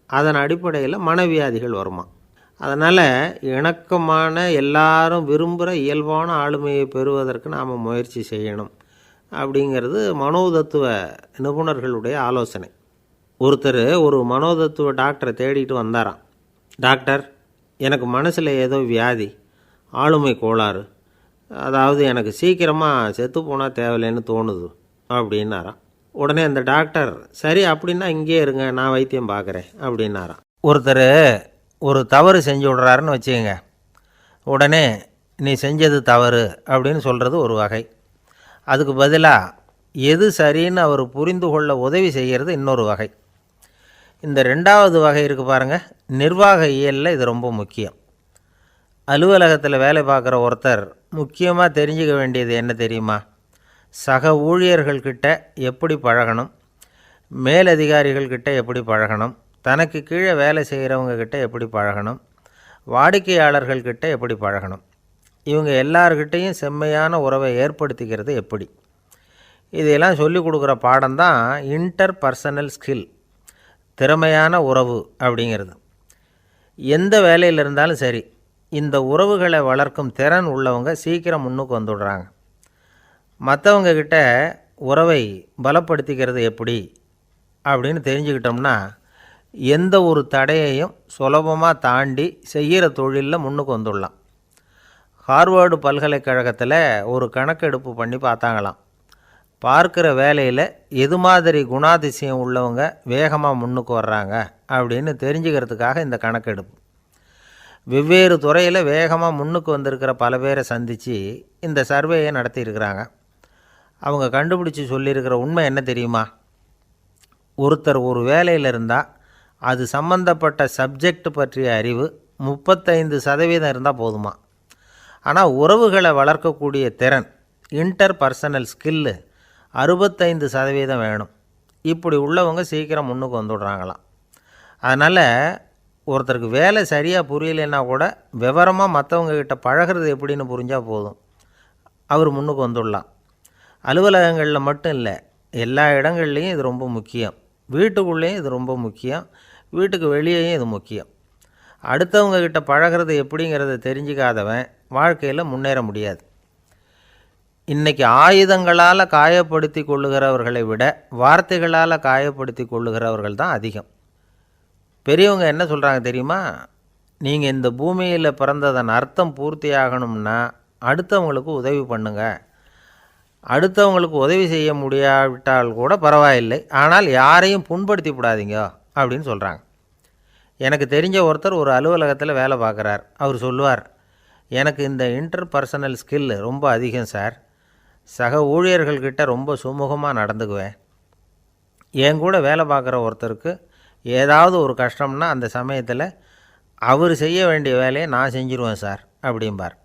அதன் அடிப்படையில் மனவியாதிகள் வருமா. அதனால் இணக்கமான, எல்லாரும் விரும்புகிற இயல்பான ஆளுமையை பெறுவதற்கு நாம் முயற்சி செய்யணும் அப்படிங்கிறது மனோதத்துவ நிபுணர்களுடைய ஆலோசனை. ஒருத்தர் ஒரு மனோதத்துவ டாக்டரை தேடிட்டு வந்தாராம். டாக்டர், எனக்கு மனசில் ஏதோ வியாதி, ஆளுமை கோளாறு, அதாவது எனக்கு சீக்கிரமாக செத்து போனால் தேவையில்லைன்னு தோணுது அப்படின்னாராம். உடனே அந்த டாக்டர், சரி அப்படின்னா இங்கே இருங்க, நான் வைத்தியம் பார்க்குறேன் அப்படின்னாராம். ஒருத்தர் ஒரு தவறு செஞ்சு விட்றாருன்னு வச்சுக்கோங்க. உடனே நீ செஞ்சது தவறு அப்படின்னு சொல்கிறது ஒரு வகை. அதுக்கு பதிலாக எது சரின்னு அவர் புரிந்து கொள்ள உதவி செய்கிறது இன்னொரு வகை. இந்த ரெண்டாவது வகை இருக்குது பாருங்கள், நிர்வாக இயலில் இது ரொம்ப முக்கியம். அலுவலகத்தில் வேலை பார்க்குற ஒருத்தர் முக்கியமாக தெரிஞ்சுக்க வேண்டியது என்ன தெரியுமா? சக ஊழியர்கள்கிட்ட எப்படி பழகணும், மேலதிகாரிகள்கிட்ட எப்படி பழகணும், தனக்கு கீழே வேலை செய்கிறவங்கக்கிட்ட எப்படி பழகணும், வாடிக்கையாளர்கள்கிட்ட எப்படி பழகணும், இவங்க எல்லார்கிட்டையும் செம்மையான உறவை ஏற்படுத்திக்கிறது எப்படி, இதையெல்லாம் சொல்லிக் கொடுக்குற பாடம் தான் இன்டர் பர்சனல் ஸ்கில். திறமையான உறவு அப்படிங்கிறது. எந்த வேலையில் இருந்தாலும் சரி, இந்த உறவுகளை வளர்க்கும் திறன் உள்ளவங்க சீக்கிரம் முன்னுக்கு வந்துடுறாங்க. மற்றவங்க கிட்ட உறவை பலப்படுத்திக்கிறது எப்படி அப்படின்னு தெரிஞ்சுக்கிட்டோம்னா எந்த ஒரு தடையையும் சுலபமாக தாண்டி செய்கிற தொழிலில் முன்னுக்கு வந்துடலாம். ஹார்வர்டு பல்கலைக்கழகத்தில் ஒரு கணக்கெடுப்பு பண்ணி பார்த்தாங்களாம். பார்க்குற வேலையில் எது மாதிரி குணாதிசயம் உள்ளவங்க வேகமாக முன்னுக்கு வர்றாங்க அப்படின்னு தெரிஞ்சுக்கிறதுக்காக இந்த கணக்கெடுப்பு. வெவ்வேறு துறையில் வேகமாக முன்னுக்கு வந்திருக்கிற பல பேரை சந்தித்து இந்த சர்வேயை நடத்தியிருக்கிறாங்க. அவங்க கண்டுபிடிச்சி சொல்லியிருக்கிற உண்மை என்ன தெரியுமா? ஒருத்தர் ஒரு வேலையில் இருந்தால் அது சம்பந்தப்பட்ட சப்ஜெக்ட் பற்றிய அறிவு 35% இருந்தால் போதுமா. ஆனால் உறவுகளை வளர்க்கக்கூடிய திறன், இன்டர் பர்சனல் ஸ்கில்லு 65% வேணும். இப்படி உள்ளவங்க சீக்கிரம் முன்னுக்கு வந்துடுறாங்களாம். அதனால் ஒருத்தருக்கு வேலை சரியாக புரியலைன்னா கூட விவரமாக மற்றவங்கக்கிட்ட பழகிறது எப்படின்னு புரிஞ்சால் போதும், அவர் முன்னுக்கு வந்துடலாம். அலுவலகங்களில் மட்டும் இல்லை, எல்லா இடங்கள்லேயும் இது ரொம்ப முக்கியம். வீட்டுக்குள்ளேயும் இது ரொம்ப முக்கியம், வீட்டுக்கு வெளியேயும் இது முக்கியம். அடுத்தவங்கக்கிட்ட பழகிறது எப்படிங்கிறத தெரிஞ்சிக்காதவன் வாழ்க்கையில் முன்னேற முடியாது. இன்றைக்கி ஆயுதங்களால் காயப்படுத்தி கொள்ளுகிறவர்களை விட வார்த்தைகளால் காயப்படுத்தி கொள்ளுகிறவர்கள் தான் அதிகம். பெரியவங்க என்ன சொல்கிறாங்க தெரியுமா? நீங்கள் இந்த பூமியில் பிறந்ததன் அர்த்தம் பூர்த்தி ஆகணும்னா அடுத்தவங்களுக்கு உதவி பண்ணுங்கள். அடுத்தவங்களுக்கு உதவி செய்ய முடியாவிட்டால் கூட பரவாயில்லை, ஆனால் யாரையும் புண்படுத்தி விடாதீங்க அப்படின்னு சொல்கிறாங்க. எனக்கு தெரிஞ்ச ஒருத்தர் ஒரு அலுவலகத்தில் வேலை பார்க்குறார். அவர் சொல்லுவார், எனக்கு இந்த இன்டர் பர்சனல் ஸ்கில் ரொம்ப அதிகம் சார். சக ஊழியர்கள்கிட்ட ரொம்ப சுமூகமாக நடந்துக்குவேன். என் கூட வேலை பார்க்குற ஒருத்தருக்கு ஏதாவது ஒரு கஷ்டம்னா அந்த சமயத்தில் அவர் செய்ய வேண்டிய வேலையை நான் செஞ்சுருவேன் சார் அப்படிம்பார்.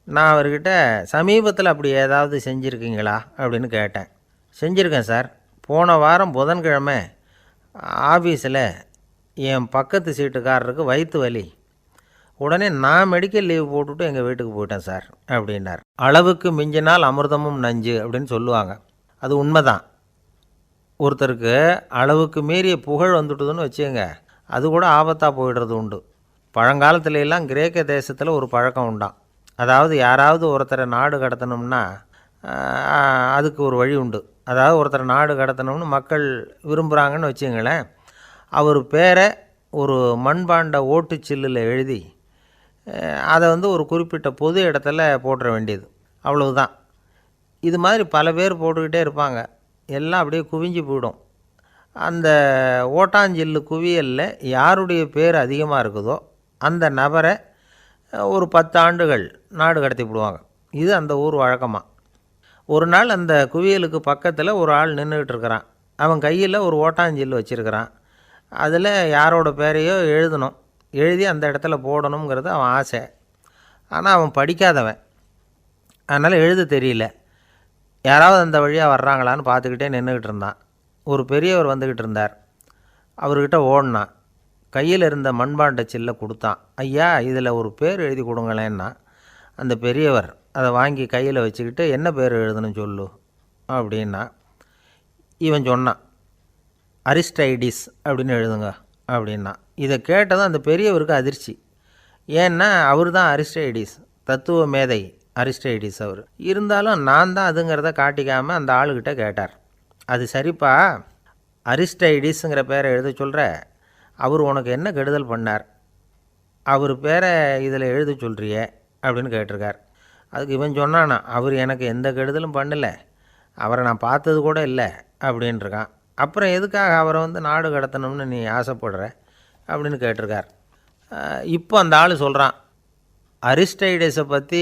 நான் அவர்கிட்ட சமீபத்தில் அப்படி ஏதாவது செஞ்சுருக்கீங்களா அப்படின்னு கேட்டேன். செஞ்சுருக்கேன் சார். போன வாரம் புதன்கிழமை ஆஃபீஸில் என் பக்கத்து சீட்டுக்காரருக்கு வயிற்று வலி. உடனே நான் மெடிக்கல் லீவ் போட்டுவிட்டு எங்கள் வீட்டுக்கு போயிட்டேன் சார் அப்படின்னார். அளவுக்கு மிஞ்சினால் அமிர்தமும் நஞ்சு அப்படின்னு சொல்லுவாங்க. அது உண்மைதான். ஒருத்தருக்கு அளவுக்கு மீறிய புகழ் வந்துட்டுதுன்னு வச்சுங்க, அது கூட ஆபத்தாக போயிடுறது உண்டு. பழங்காலத்துல எல்லாம் கிரேக்க தேசத்தில் ஒரு பழக்கம் உண்டாம். அதாவது யாராவது ஒருத்தரை நாடு கடத்தணும்னா அதுக்கு ஒரு வழி உண்டு. அதாவது ஒருத்தரை நாடு கடத்தணும்னு மக்கள் விரும்புகிறாங்கன்னு வச்சுங்களேன், அவர் பேரை ஒரு மண்பாண்ட ஓட்டுச்சில்லில் எழுதி அதை ஒரு குறிப்பிட்ட பொது இடத்துல போட்டுற வேண்டியது, அவ்வளவுதான். இது மாதிரி பல பேர் போட்டுக்கிட்டே இருப்பாங்க. எல்லாம் அப்படியே குவிஞ்சு போயிடும். அந்த ஓட்டாஞ்சில்லு குவியலில் யாருடைய பேர் அதிகமாக இருக்குதோ அந்த நபரை ஒரு 10 ஆண்டுகள் நாடு கடத்தி விடுவாங்க. இது அந்த ஊர் வழக்கமாக. ஒரு நாள் அந்த குவியலுக்கு பக்கத்தில் ஒரு ஆள் நின்றுக்கிட்டு இருக்கிறான். அவன் கையில் ஒரு ஓட்டாஞ்சில்லு வச்சுருக்கிறான். அதில் யாரோட பேரையோ எழுதணும், எழுதி அந்த இடத்துல போடணுங்கிறது அவன் ஆசை. ஆனால் அவன் படிக்காதவன், அதனால் எழுத தெரியல. யாராவது அந்த வழியாக வர்றாங்களான்னு பார்த்துக்கிட்டே நின்றுக்கிட்டு இருந்தான். ஒரு பெரியவர் வந்துக்கிட்டு இருந்தார். அவர்கிட்ட ஓடினான். கையில் இருந்த மண்பாண்ட சில்லை கொடுத்தான். ஐயா, இதில் ஒரு பேர் எழுதி கொடுங்களேன்னா. அந்த பெரியவர் அதை வாங்கி கையில் வச்சுக்கிட்டு, என்ன பேர் எழுதணும் சொல்லு அப்படின்னா. இவன் சொன்னான், அரிஸ்டைடிஸ் அப்படின்னு எழுதுங்க அப்படின்னா. இதை கேட்டதும் அந்த பெரியவருக்கு அதிர்ச்சி. ஏன்னா அவர் தான் அரிஸ்டைடிஸ், தத்துவ மேதை அரிஸ்டைடிஸ் அவர். இருந்தாலும் நான் தான் அதுங்கிறத காட்டிக்காமல் அந்த ஆளுக்கிட்ட கேட்டார். அது சரிப்பா, அரிஸ்டைடிஸுங்கிற பேரை எழுத சொல்கிற, அவர் உனக்கு என்ன கெடுதல் பண்ணார்? அவர் பேரை இதில் எழுத சொல்கிறியே அப்படின்னு கேட்டிருக்கார். அதுக்கு இவன் சொன்னானா, அவர் எனக்கு எந்த கெடுதலும் பண்ணலை, அவரை நான் பார்த்தது கூட இல்லை அப்படின்ட்டுருக்கான். அப்புறம் எதுக்காக அவரை நாடு கடத்தணும்னு நீ ஆசைப்படுற அப்படின்னு கேட்டிருக்கார். இப்போ அந்த ஆள் சொல்கிறான், அரிஸ்டைடஸை பற்றி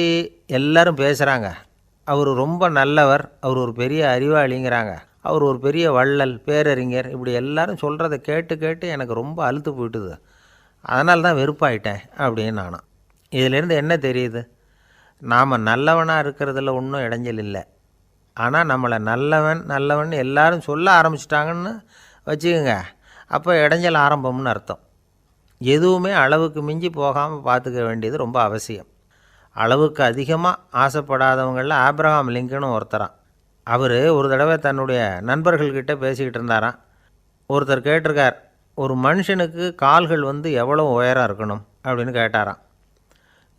எல்லாரும் பேசுகிறாங்க, அவர் ரொம்ப நல்லவர், அவர் ஒரு பெரிய அறிவாளிங்கிறாங்க, அவர் ஒரு பெரிய வள்ளல், பேரறிஞர், இப்படி எல்லாரும் சொல்கிறத கேட்டு கேட்டு எனக்கு ரொம்ப அலுத்து போயிட்டுது, அதனால தான் வெறுப்பாயிட்டேன் அப்படின்னு நானும். இதிலேருந்து என்ன தெரியுது? நாம் நல்லவனாக இருக்கிறதுல ஒன்றும் இடைஞ்சல் இல்லை. ஆனால் நம்மளை நல்லவன் எல்லாரும் சொல்ல ஆரம்பிச்சிட்டாங்கன்னு வச்சுக்கோங்க, அப்போ இடைஞ்சல் ஆரம்பம்னு அர்த்தம். எதுவுமே அளவுக்கு மிஞ்சி போகாமல் பார்த்துக்க வேண்டியது ரொம்ப அவசியம். அளவுக்கு அதிகமாக ஆசைப்படாதவங்களில் ஆப்ரஹாம் லிங்கனும் ஒருத்தரான். அவர் ஒரு தடவை தன்னுடைய நண்பர்கள்கிட்ட பேசிக்கிட்டு இருந்தாராம். ஒருத்தர் கேட்டிருக்கார், ஒரு மனுஷனுக்கு கால்கள் எவ்வளோ உயரம் இருக்கணும் அப்படின்னு கேட்டாராம்.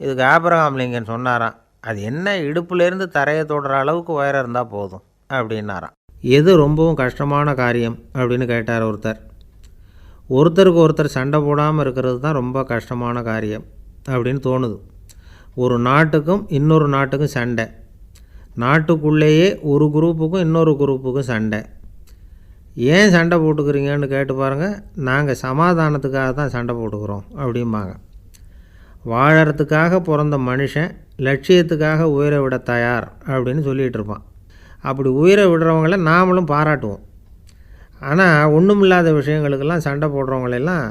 இதுக்கு ஆபிரகாம் லிங்கன் சொன்னாராம், அது என்ன இடுப்புலேருந்து தரையை தொடுற அளவுக்கு உயரம் இருந்தால் போதும் அப்படின்னாராம். எது ரொம்பவும் கஷ்டமான காரியம் அப்படின்னு கேட்டார் ஒருத்தர். ஒருத்தருக்கு ஒருத்தர் சண்டை போடாமல் இருக்கிறது தான் ரொம்ப கஷ்டமான காரியம் அப்படின்னு தோணுது. ஒரு நாட்டுக்கும் இன்னொரு நாட்டுக்கும் சண்டை, நாட்டுக்குள்ளேயே ஒரு குரூப்புக்கும் இன்னொரு குரூப்புக்கும் சண்டை. ஏன் சண்டை போட்டுக்கிறீங்கன்னு கேட்டு பாருங்கள். நாங்கள் சமாதானத்துக்காக தான் சண்டை போட்டுக்கிறோம் அப்படிம்பாங்க. வாழறதுக்காக பிறந்த மனுஷன் லட்சியத்துக்காக உயிரை விட தயார் அப்படின்னு சொல்லிகிட்டு இருப்பான். அப்படி உயிரை விடுறவங்கள நாமளும் பாராட்டுவோம். ஆனால் ஒன்றுமில்லாத விஷயங்களுக்கெல்லாம் சண்டை போடுறவங்களெல்லாம்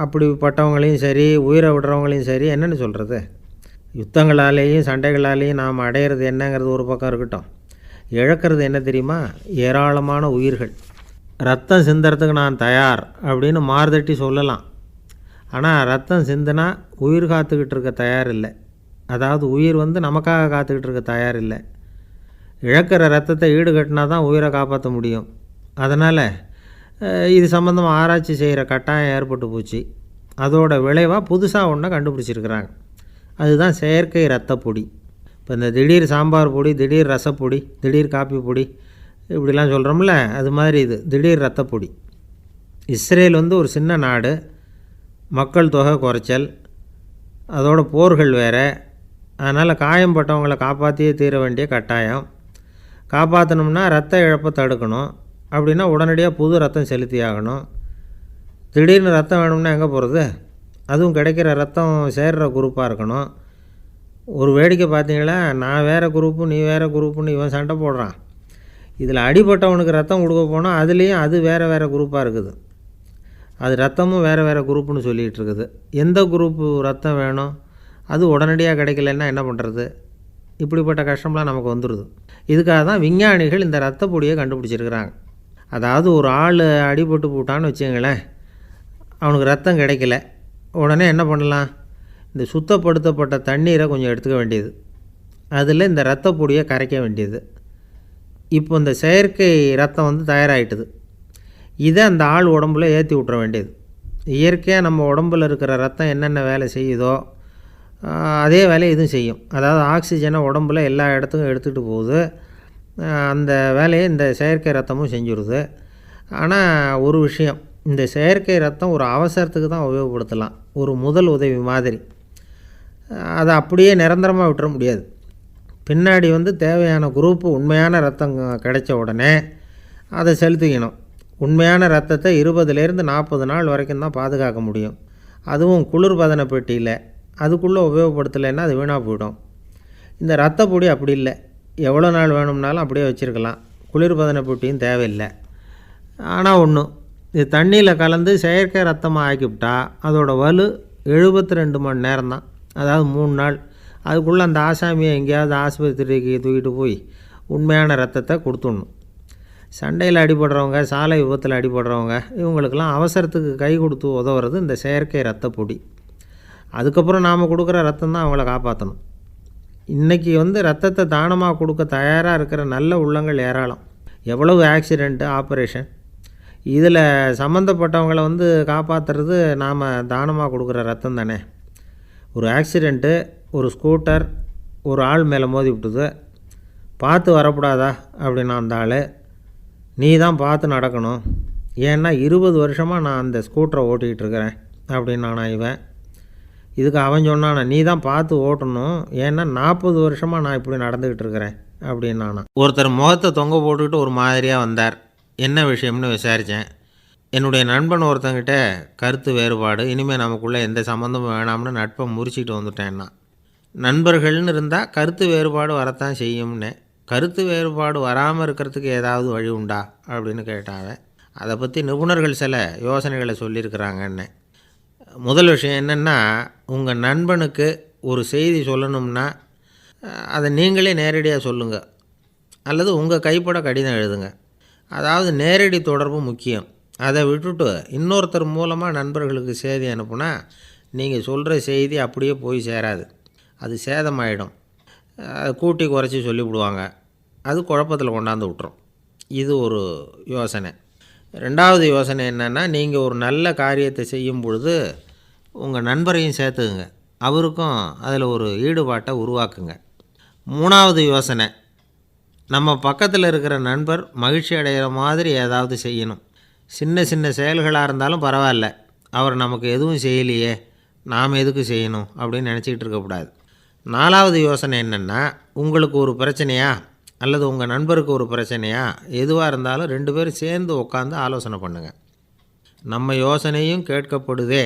அப்படிப்பட்டவங்களையும் சரி உயிரை விடுறவங்களையும் சரி என்னென்னு சொல்கிறது, யுத்தங்களாலேயும் சண்டைகளாலேயும் நாம் அடையிறது என்னங்கிறது ஒரு பக்கம் இருக்கட்டும், இழக்கிறது என்ன தெரியுமா, ஏராளமான உயிர்கள். ரத்தம் சிந்துறதுக்கு நான் தயார் அப்படின்னு மார்தட்டி சொல்லலாம். ஆனால் ரத்தம் சிந்தினா உயிர் காத்துக்கிட்டு இருக்க தயார் இல்லை. அதாவது உயிர் நமக்காக காத்துக்கிட்டு இருக்க தயார் இல்லை. இழக்கிற ரத்தத்தை ஈடுகட்டினா தான் உயிரை காப்பாற்ற முடியும். அதனால் இது சம்மந்தமாக ஆராய்ச்சி செய்கிற கட்டாயம் ஏற்பட்டு போச்சு. அதோட விளைவாக புதுசாக ஒன்றை கண்டுபிடிச்சிருக்கிறாங்க. அதுதான் செயற்கை ரத்த பொடி. இப்போ இந்த திடீர் சாம்பார் பொடி, திடீர் ரசப்பொடி, திடீர் காப்பி பொடி இப்படிலாம் சொல்கிறோம்ல, அது மாதிரி இது திடீர் ரத்த பொடி. இஸ்ரேல் ஒரு சின்ன நாடு, மக்கள் தொகை குறைச்சல், அதோட போர்கள் வேறு. அதனால் காயம்பட்டவங்களை காப்பாற்றியே தீர வேண்டிய கட்டாயம். காப்பாற்றணும்னா ரத்த இழப்பை தடுக்கணும். அப்படின்னா உடனடியாக புது ரத்தம் செலுத்தி ஆகணும். திடீர்னு ரத்தம் வேணும்னா எங்கே போகிறது? அதுவும் கிடைக்கிற ரத்தம் சேர்கிற குரூப்பாக இருக்கணும். ஒரு வேடிக்கை பார்த்தீங்களா, நான் வேறு குரூப்பு நீ வேறு குரூப்புன்னு இவன் சண்டை போடுறான். இதில் அடிபட்டவனுக்கு ரத்தம் கொடுக்க போனால் அதுலேயும் அது வேறு வேறு குரூப்பாக இருக்குது. அது ரத்தமும் வேறு வேறு குரூப்புன்னு சொல்லிகிட்டு இருக்குது. எந்த குரூப்பு ரத்தம் வேணும், அது உடனடியாக கிடைக்கலன்னா என்ன பண்ணுறது? இப்படிப்பட்ட கஷ்டம்லாம் நமக்கு வந்துடுது. இதுக்காக தான் விஞ்ஞானிகள் இந்த ரத்த பொடியை கண்டுபிடிச்சிருக்கிறாங்க. அதாவது ஒரு ஆள் அடிபட்டு போட்டான்னு வச்சுங்களேன், அவனுக்கு ரத்தம் கிடைக்கல, உடனே என்ன பண்ணலாம், இந்த சுத்தப்படுத்தப்பட்ட தண்ணீரை கொஞ்சம் எடுத்துக்க வேண்டியது, அதில் இந்த ரத்த பொடியை கரைக்க வேண்டியது. இப்போ இந்த செயற்கை ரத்தம் தயாராகிட்டுது. இதை அந்த ஆள் உடம்புல ஏற்றி விட்ற வேண்டியது. இயற்கையாக நம்ம உடம்பில் இருக்கிற ரத்தம் என்னென்ன வேலை செய்யுதோ அதே வேலையை இதுவும் செய்யும். அதாவது ஆக்சிஜனை உடம்பில் எல்லா இடத்துக்கும் எடுத்துகிட்டு போகுது. அந்த வேலையை இந்த செயற்கை ரத்தமும் செஞ்சுருது. ஆனால் ஒரு விஷயம், இந்த செயற்கை ரத்தம் ஒரு அவசரத்துக்கு தான் உபயோகப்படுத்தலாம், ஒரு முதல் உதவி மாதிரி. அதை அப்படியே நிரந்தரமாக விட்டுற முடியாது. பின்னாடி தேவையான குரூப்பு உண்மையான ரத்தம் கிடைச்ச உடனே அதை செலுத்திக்கணும். உண்மையான ரத்தத்தை 20லேருந்து 40 நாள் வரைக்கும் தான் பாதுகாக்க முடியும். அதுவும் குளிர்பதன பெட்டியில். அதுக்குள்ளே உபயோகப்படுத்தலைன்னா அது வீணாக போயிடும். இந்த ரத்த பொடி அப்படி இல்லை, எவ்வளோ நாள் வேணும்னாலும் அப்படியே வச்சுருக்கலாம். குளிர்பதன பெட்டியும் தேவையில்லை. ஆனால் ஒன்று, இது தண்ணியில் கலந்து செயற்கை ரத்தமாக ஆக்கிவிட்டா அதோட வலு 72 மணி நேரம் தான், அதாவது 3 நாள். அதுக்குள்ளே அந்த ஆசாமியை எங்கேயாவது ஆஸ்பத்திரிக்கு தூக்கிட்டு போய் உண்மையான ரத்தத்தை கொடுத்துடணும். சண்டையில் அடிபடுறவங்க, சாலை விபத்தில் அடிபடுறவங்க, இவங்களுக்கெல்லாம் அவசரத்துக்கு கை கொடுத்து உதவுறது இந்த செயற்கை ரத்த பொடி. அதுக்கப்புறம் நாம் கொடுக்குற ரத்தம் தான் அவங்கள காப்பாற்றணும். இன்றைக்கி ரத்தத்தை தானமாக கொடுக்க தயாராக இருக்கிற நல்ல உள்ளங்கள் ஏராளம். எவ்வளவு ஆக்சிடெண்ட்டு, ஆப்ரேஷன், இதில் சம்மந்தப்பட்டவங்களை காப்பாற்றுறது நாம் தானமாக கொடுக்குற ரத்தம் தானே. ஒரு ஆக்சிடெண்ட்டு, ஒரு ஸ்கூட்டர் ஒரு ஆள் மேலே மோதி விட்டுது, பார்த்து வரக்கூடாதா அப்படின்னா அந்த ஆள், நீ தான் பார்த்து நடக்கணும், ஏன்னா 20 வருஷமாக நான் அந்த ஸ்கூட்டரை ஓட்டிகிட்டு இருக்கிறேன் அப்படின்னானா இவன். இதுக்கு அவன் சொன்னானா, நீ தான் பார்த்து ஓட்டணும், ஏன்னா 40 வருஷமாக நான் இப்படி நடந்துக்கிட்டு இருக்கிறேன் அப்படின்னானா. ஒருத்தர் முகத்தை தொங்க போட்டுக்கிட்டு ஒரு மாதிரியாக வந்தார். என்ன விஷயம்னு விசாரித்தேன். என்னுடைய நண்பன் ஒருத்தங்கிட்ட கருத்து வேறுபாடு, இனிமேல் நமக்குள்ளே எந்த சம்மந்தமும் வேணாம்னு நட்பை முறிச்சிட்டு வந்துட்டேன்னா. நண்பர்கள்னு இருந்தால் கருத்து வேறுபாடு வரத்தான் செய்யும்னு. கருத்து வேறுபாடு வராமல் இருக்கிறதுக்கு ஏதாவது வழி உண்டா அப்படின்னு கேட்டாங்க. அதை பற்றி நிபுணர்கள் சில யோசனைகளை சொல்லியிருக்கிறாங்கன்னு. முதல் விஷயம் என்னென்னா, உங்கள் நண்பனுக்கு ஒரு செய்தி சொல்லணும்னா அதை நீங்களே நேரடியாக சொல்லுங்கள், அல்லது உங்கள் கைப்பட கடிதம் எழுதுங்க. அதாவது நேரடி தொடர்பு முக்கியம். அதை விட்டுட்டு இன்னொருத்தர் மூலமாக நண்பர்களுக்கு செய்தி அனுப்புனா நீங்கள் சொல்கிற செய்தி அப்படியே போய் சேராது, அது சேதமாயிடும். கூட்டி குறைச்சி சொல்லிவிடுவாங்க, அது குழப்பத்தில் கொண்டாந்து விட்டுரும். இது ஒரு யோசனை. ரெண்டாவது யோசனை என்னென்னா, நீங்கள் ஒரு நல்ல காரியத்தை செய்யும் பொழுது உங்கள் நண்பரையும் சேர்த்துக்குங்க, அவருக்கும் அதில் ஒரு ஈடுபாட்டை உருவாக்குங்க. மூணாவது யோசனை, நம்ம பக்கத்தில் இருக்கிற நண்பர் மகிழ்ச்சி அடைகிற மாதிரி ஏதாவது செய்யணும். சின்ன சின்ன செயல்களாக இருந்தாலும் பரவாயில்ல, அவர் நமக்கு எதுவும் செய்யலையே, நாம் எதுக்கு செய்யணும் அப்படின்னு நினச்சிக்கிட்டு இருக்கக்கூடாது. நாலாவது யோசனை என்னென்னா, உங்களுக்கு ஒரு பிரச்சனையா அல்லது உங்கள் நண்பருக்கு ஒரு பிரச்சனையா, எதுவாக இருந்தாலும் 2 பேரும் சேர்ந்து உட்காந்து ஆலோசனை பண்ணுங்கள். நம்ம யோசனையும் கேட்கப்படுதே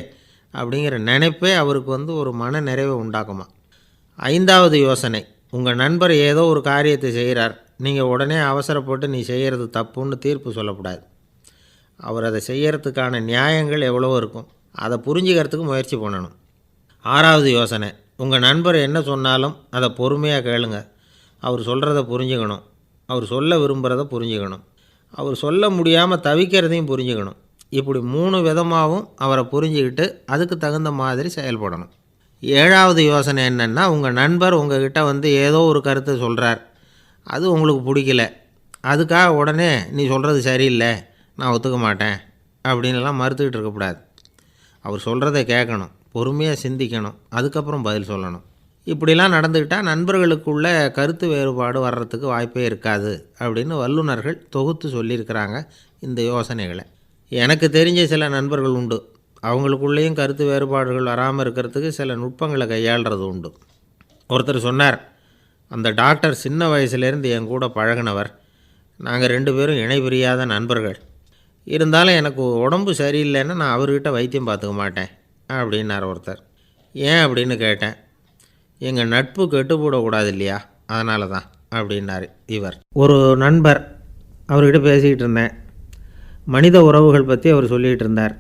அப்படிங்கிற நினைப்பே அவருக்கு ஒரு மன நிறைவை உண்டாக்குமா. 5வது யோசனை, உங்கள் நண்பர் ஏதோ ஒரு காரியத்தை செய்கிறார், நீங்கள் உடனே அவசரப்பட்டு நீ செய்கிறது தப்புன்னு தீர்ப்பு சொல்லக்கூடாது. அவர் அதை செய்கிறதுக்கான நியாயங்கள் எவ்வளோ இருக்கும், அதை புரிஞ்சுக்கிறதுக்கு முயற்சி பண்ணணும். 6வது யோசனை, உங்கள் நண்பர் என்ன சொன்னாலும் அதை பொறுமையாக கேளுங்க. அவர் சொல்கிறத புரிஞ்சுக்கணும், அவர் சொல்ல விரும்புகிறத புரிஞ்சுக்கணும், அவர் சொல்ல முடியாமல் தவிக்கிறதையும் புரிஞ்சுக்கணும். இப்படி 3 விதமாகவும் அவரை புரிஞ்சுக்கிட்டு அதுக்கு தகுந்த மாதிரி செயல்படணும். 7வது யோசனை என்னென்னா, உங்கள் நண்பர் உங்ககிட்ட ஏதோ ஒரு கருத்தை சொல்கிறார், அது உங்களுக்கு பிடிக்கல, அதுக்காக உடனே நீ சொல்கிறது சரியில்லை, நான் ஒத்துக்க மாட்டேன் அப்படின்லாம் மறுத்துக்கிட்டு இருக்கக்கூடாது. அவர் சொல்கிறத கேட்கணும், பொறுமையாக சிந்திக்கணும், அதுக்கப்புறம் பதில் சொல்லணும். இப்படிலாம் நடந்துக்கிட்டால் நண்பர்களுக்குள்ள கருத்து வேறுபாடு வர்றதுக்கு வாய்ப்பே இருக்காது அப்படின்னு வல்லுநர்கள் தொகுத்து சொல்லியிருக்கிறாங்க இந்த யோசனைகளை. எனக்கு தெரிஞ்ச சில நண்பர்கள் உண்டு, அவங்களுக்குள்ளேயும் கருத்து வேறுபாடுகள் வராமல் இருக்கிறதுக்கு சில நுட்பங்களை கையாளுறது உண்டு. ஒருத்தர் சொன்னார், அந்த டாக்டர் சின்ன வயசுலேருந்து என் கூட பழகினவர், நாங்கள் 2 பேரும் இணை பிரியாத நண்பர்கள், இருந்தாலும் எனக்கு உடம்பு சரியில்லைன்னா நான் அவர்கிட்ட வைத்தியம் பார்த்துக்க மாட்டேன் அப்படின்னார் ஒருத்தர். ஏன் அப்படின்னு கேட்டேன். எங்கள் நட்பு கெட்டு போடக்கூடாது இல்லையா, அதனால தான் அப்படின்னார் இவர். ஒரு நண்பர், அவர்கிட்ட பேசிக்கிட்டு இருந்தேன், மனித உறவுகள் பற்றி அவர் சொல்லிகிட்டு இருந்தார்.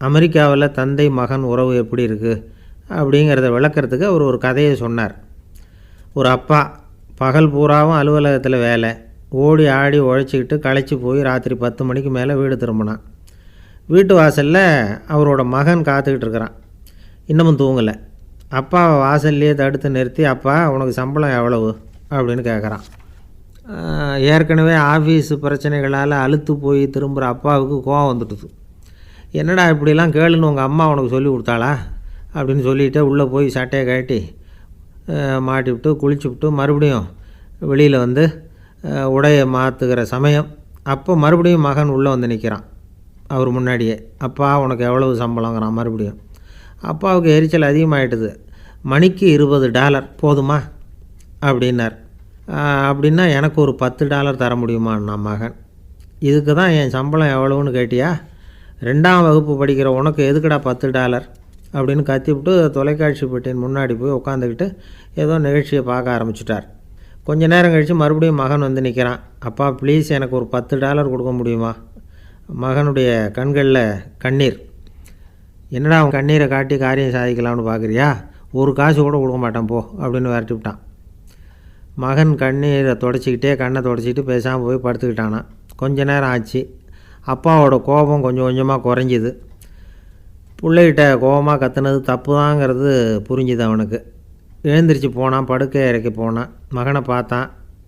அமெரிக்காவில் தந்தை மகன் உறவு எப்படி இருக்குது அப்படிங்கிறத விளக்கிறதுக்கு அவர் ஒரு கதையை சொன்னார். ஒரு அப்பா பகல் பூராவும் அலுவலகத்தில் வேலை, ஓடி ஆடி உழைச்சிக்கிட்டு களைச்சி போய் ராத்திரி 10 மணிக்கு மேலே வீடு திரும்பினான். வீட்டு வாசலில் அவரோட மகன் காத்துக்கிட்டு இருக்கிறான், இன்னமும் தூங்கலை. அப்பாவை வாசல்லையே தடுத்து நிறுத்தி, அப்பா உனக்கு சம்பளம் எவ்வளவு அப்படின்னு கேட்குறான். ஏற்கனவே ஆஃபீஸு பிரச்சனைகளால் அலுத்து போய் திரும்புகிற அப்பாவுக்கு கோவம் வந்துடுது. என்னடா இப்படிலாம் கேளுன்னு உங்கள் அம்மா உனக்கு சொல்லி கொடுத்தாளா அப்படின்னு சொல்லிவிட்டு உள்ளே போய் சட்டையை கட்டி மாட்டிவிட்டு குளிச்சுவிட்டு மறுபடியும் வெளியில் உடையை மாற்றுகிற சமயம், அப்போ மறுபடியும் மகன் உள்ளே நிற்கிறான் அவர் முன்னாடியே. அப்பா உனக்கு எவ்வளவு சம்பளங்கிறான் மறுபடியும். அப்பாவுக்கு எரிச்சல் அதிகமாகிட்டுது. மணிக்கு $20 போதுமா அப்படின்னார். அப்படின்னா எனக்கு ஒரு $10 தர முடியுமான்னா மகன். இதுக்கு தான் என் சம்பளம் எவ்வளவுன்னு கேட்டியா, 2ஆம் வகுப்பு படிக்கிற உனக்கு எதுக்குடா $10 அப்படின்னு கத்திவிட்டு தொலைக்காட்சி பெட்டியின் முன்னாடி போய் உட்காந்துக்கிட்டு ஏதோ நிகழ்ச்சியை பார்க்க ஆரம்பிச்சிட்டார். கொஞ்ச நேரம் கழித்து மறுபடியும் மகன் நிற்கிறான். அப்பா ப்ளீஸ் எனக்கு ஒரு $10 கொடுக்க முடியுமா. மகனுடைய கண்களில் கண்ணீர். என்னடா அவன் கண்ணீரை காட்டி காரியம் சாதிக்கலாம்னு பார்க்குறியா, ஒரு காசு கூட கொடுக்க மாட்டான் போ அப்படின்னு விரட்டி விட்டான். மகன் கண்ணீரை தொடச்சிக்கிட்டே கண்ணை தொடச்சிக்கிட்டு பேசாமல் போய் படுத்துக்கிட்டானான். கொஞ்ச நேரம் ஆச்சு. அப்பாவோட கோபம் கொஞ்சம் கொஞ்சமாக குறைஞ்சிது. பிள்ளைகிட்ட கோபமாக கத்துனது தப்பு தாங்கிறது புரிஞ்சுது அவனுக்கு. எழுந்திரிச்சு போனான், படுக்கை இறக்கி போனான். மகனை பார்த்தான்.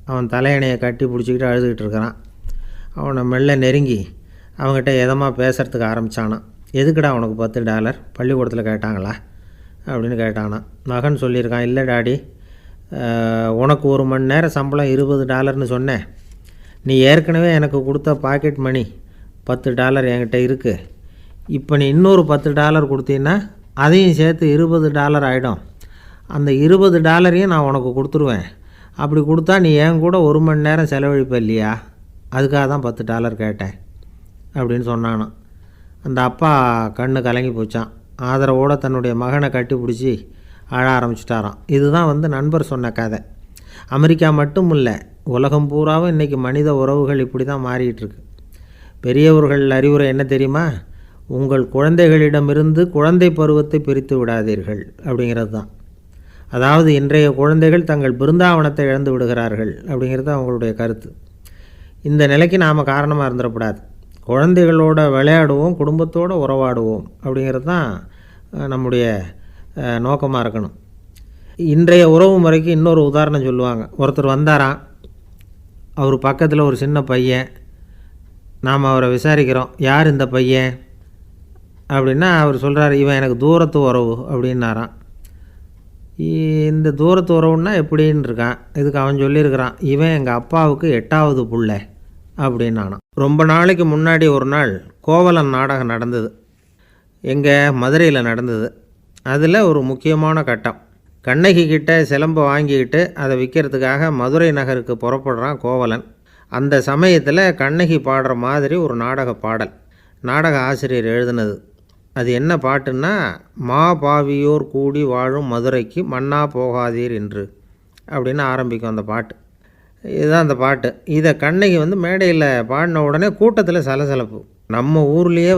அவன் தலையணையை கட்டி பிடிச்சிக்கிட்டு அழுதுகிட்டு இருக்கிறான். அவனை மெல்ல நெருங்கி அவங்ககிட்ட எதமாக பேசுகிறதுக்கு ஆரம்பித்தானான். எதுக்குடா உனக்கு $10 பள்ளிக்கூடத்தில் கேட்டாங்களா அப்படின்னு கேட்டானான். மகன் சொல்லியிருக்கான், இல்லை டாடி, உனக்கு 1 மணி நேரம் சம்பளம் $20ன்னு சொன்னேன். நீ ஏற்கனவே எனக்கு கொடுத்த பாக்கெட் மணி $10 என்கிட்ட இருக்குது. இப்போ நீ இன்னொரு $10 கொடுத்தீங்கன்னா அதையும் சேர்த்து $20 ஆகிடும். அந்த $20 நான் உனக்கு கொடுத்துருவேன். அப்படி கொடுத்தா நீ என் கூட 1 மணி நேரம் செலவழிப்ப இல்லையா, அதுக்காக தான் $10 கேட்டேன் அப்படின்னு சொன்னானான். அந்த அப்பா கண்ணு கலங்கி போச்சான். ஆதரவோடு தன்னுடைய மகனை கட்டி பிடிச்சி அழ ஆரம்பிச்சிட்டாராம். இதுதான் நண்பர் சொன்ன கதை. அமெரிக்கா மட்டும் இல்லை, உலகம் பூராவும் இன்றைக்கி மனித உறவுகள் இப்படி தான் மாறிட்டுருக்கு. பெரியவர்கள் அறிவுரை என்ன தெரியுமா, உங்கள் குழந்தைகளிடமிருந்து குழந்தை பருவத்தை பிரித்து விடாதீர்கள் அப்படிங்கிறது தான். அதாவது இன்றைய குழந்தைகள் தங்கள் பிருந்தாவனத்தை இழந்து விடுகிறார்கள் அப்படிங்கிறது அவங்களுடைய கருத்து. இந்த நிலைக்கு நாம் காரணமாக இருந்துடக்கூடாது. குழந்தைகளோட விளையாடுவோம், குடும்பத்தோடு உறவாடுவோம் அப்படிங்கிறது தான் நம்முடைய நோக்கமாக இருக்கணும். இன்றைய உறவு முறைக்கு இன்னொரு உதாரணம் சொல்லுவாங்க. ஒருத்தர் வந்தாராம், அவர் பக்கத்தில் ஒரு சின்ன பையன் நாம் அவரை விசாரிக்கிறோம், யார் இந்த பையன் அப்படின்னா அவர் சொல்கிறார், இவன் எனக்கு தூரத்து உறவு அப்படின்னாரான். இந்த தூரத்து உறவுன்னா எப்படின்னு இருக்கான். இதுக்கு அவன் சொல்லியிருக்கிறான், இவன் எங்கள் அப்பாவுக்கு 8வது புள்ள அப்படின்னானான். ரொம்ப நாளைக்கு முன்னாடி ஒரு நாள் கோவலன் நாடகம் நடந்தது, எங்கள் மதுரையில் நடந்தது. அதில் ஒரு முக்கியமான கட்டம், கண்ணகி கிட்ட சிலம்பை வாங்கிக்கிட்டு அதை விற்கிறதுக்காக மதுரை நகருக்கு புறப்படுறான் கோவலன். அந்த சமயத்தில் கண்ணகி பாடுற மாதிரி ஒரு நாடக பாடல், நாடக ஆசிரியர் எழுதினது. அது என்ன பாட்டுன்னா, மா பாவியோர் கூடி வாழும் மதுரைக்கு மன்னா போகாதீர் என்று அப்படின்னு ஆரம்பிக்கும் அந்த பாட்டு. இதுதான் அந்த பாட்டு. இதை கண்ணகி மேடையில் பாடின உடனே கூட்டத்தில் சலசலப்பு. நம்ம ஊர்லேயே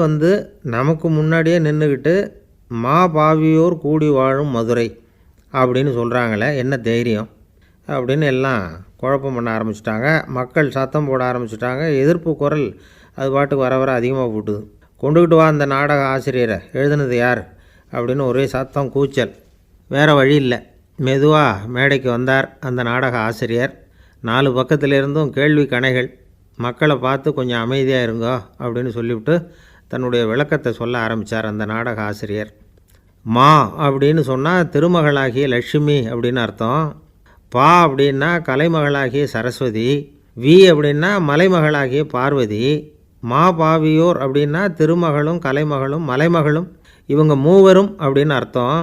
நமக்கு முன்னாடியே நின்றுக்கிட்டு மா பாவியோர் கூடி வாழும் மதுரை அப்படின்னு சொல்கிறாங்களே, என்ன தைரியம் அப்படின்னு எல்லாம் குழப்பம் பண்ண ஆரம்பிச்சிட்டாங்க. மக்கள் சத்தம் போட ஆரம்பிச்சிட்டாங்க. எதிர்ப்பு குரல் அது பாட்டுக்கு வர வர அதிகமாக போட்டுது. கொண்டுக்கிட்டு வா அந்த நாடக ஆசிரியரை, எழுதுனது யார் அப்படின்னு ஒரே சத்தம், கூச்சல். வேறு வழி இல்லை. மெதுவாக மேடைக்கு வந்தார் அந்த நாடக ஆசிரியர். 4 பக்கத்திலிருந்தும் கேள்வி கணைகள். மக்களை பார்த்து கொஞ்சம் அமைதியாக இருங்கோ அப்படின்னு சொல்லிவிட்டு தன்னுடைய விளக்கத்தை சொல்ல ஆரம்பித்தார் அந்த நாடக ஆசிரியர். மா அப்படின்னு சொன்னால் திருமகளாகிய லட்சுமி அப்படின்னு அர்த்தம். பா அப்படின்னா கலைமகளாகிய சரஸ்வதி. வி அப்படின்னா மலைமகளாகிய பார்வதி. மா பாவியோர் அப்படின்னா திருமகளும் கலைமகளும் மலைமகளும், இவங்க மூவரும் அப்படின்னு அர்த்தம்.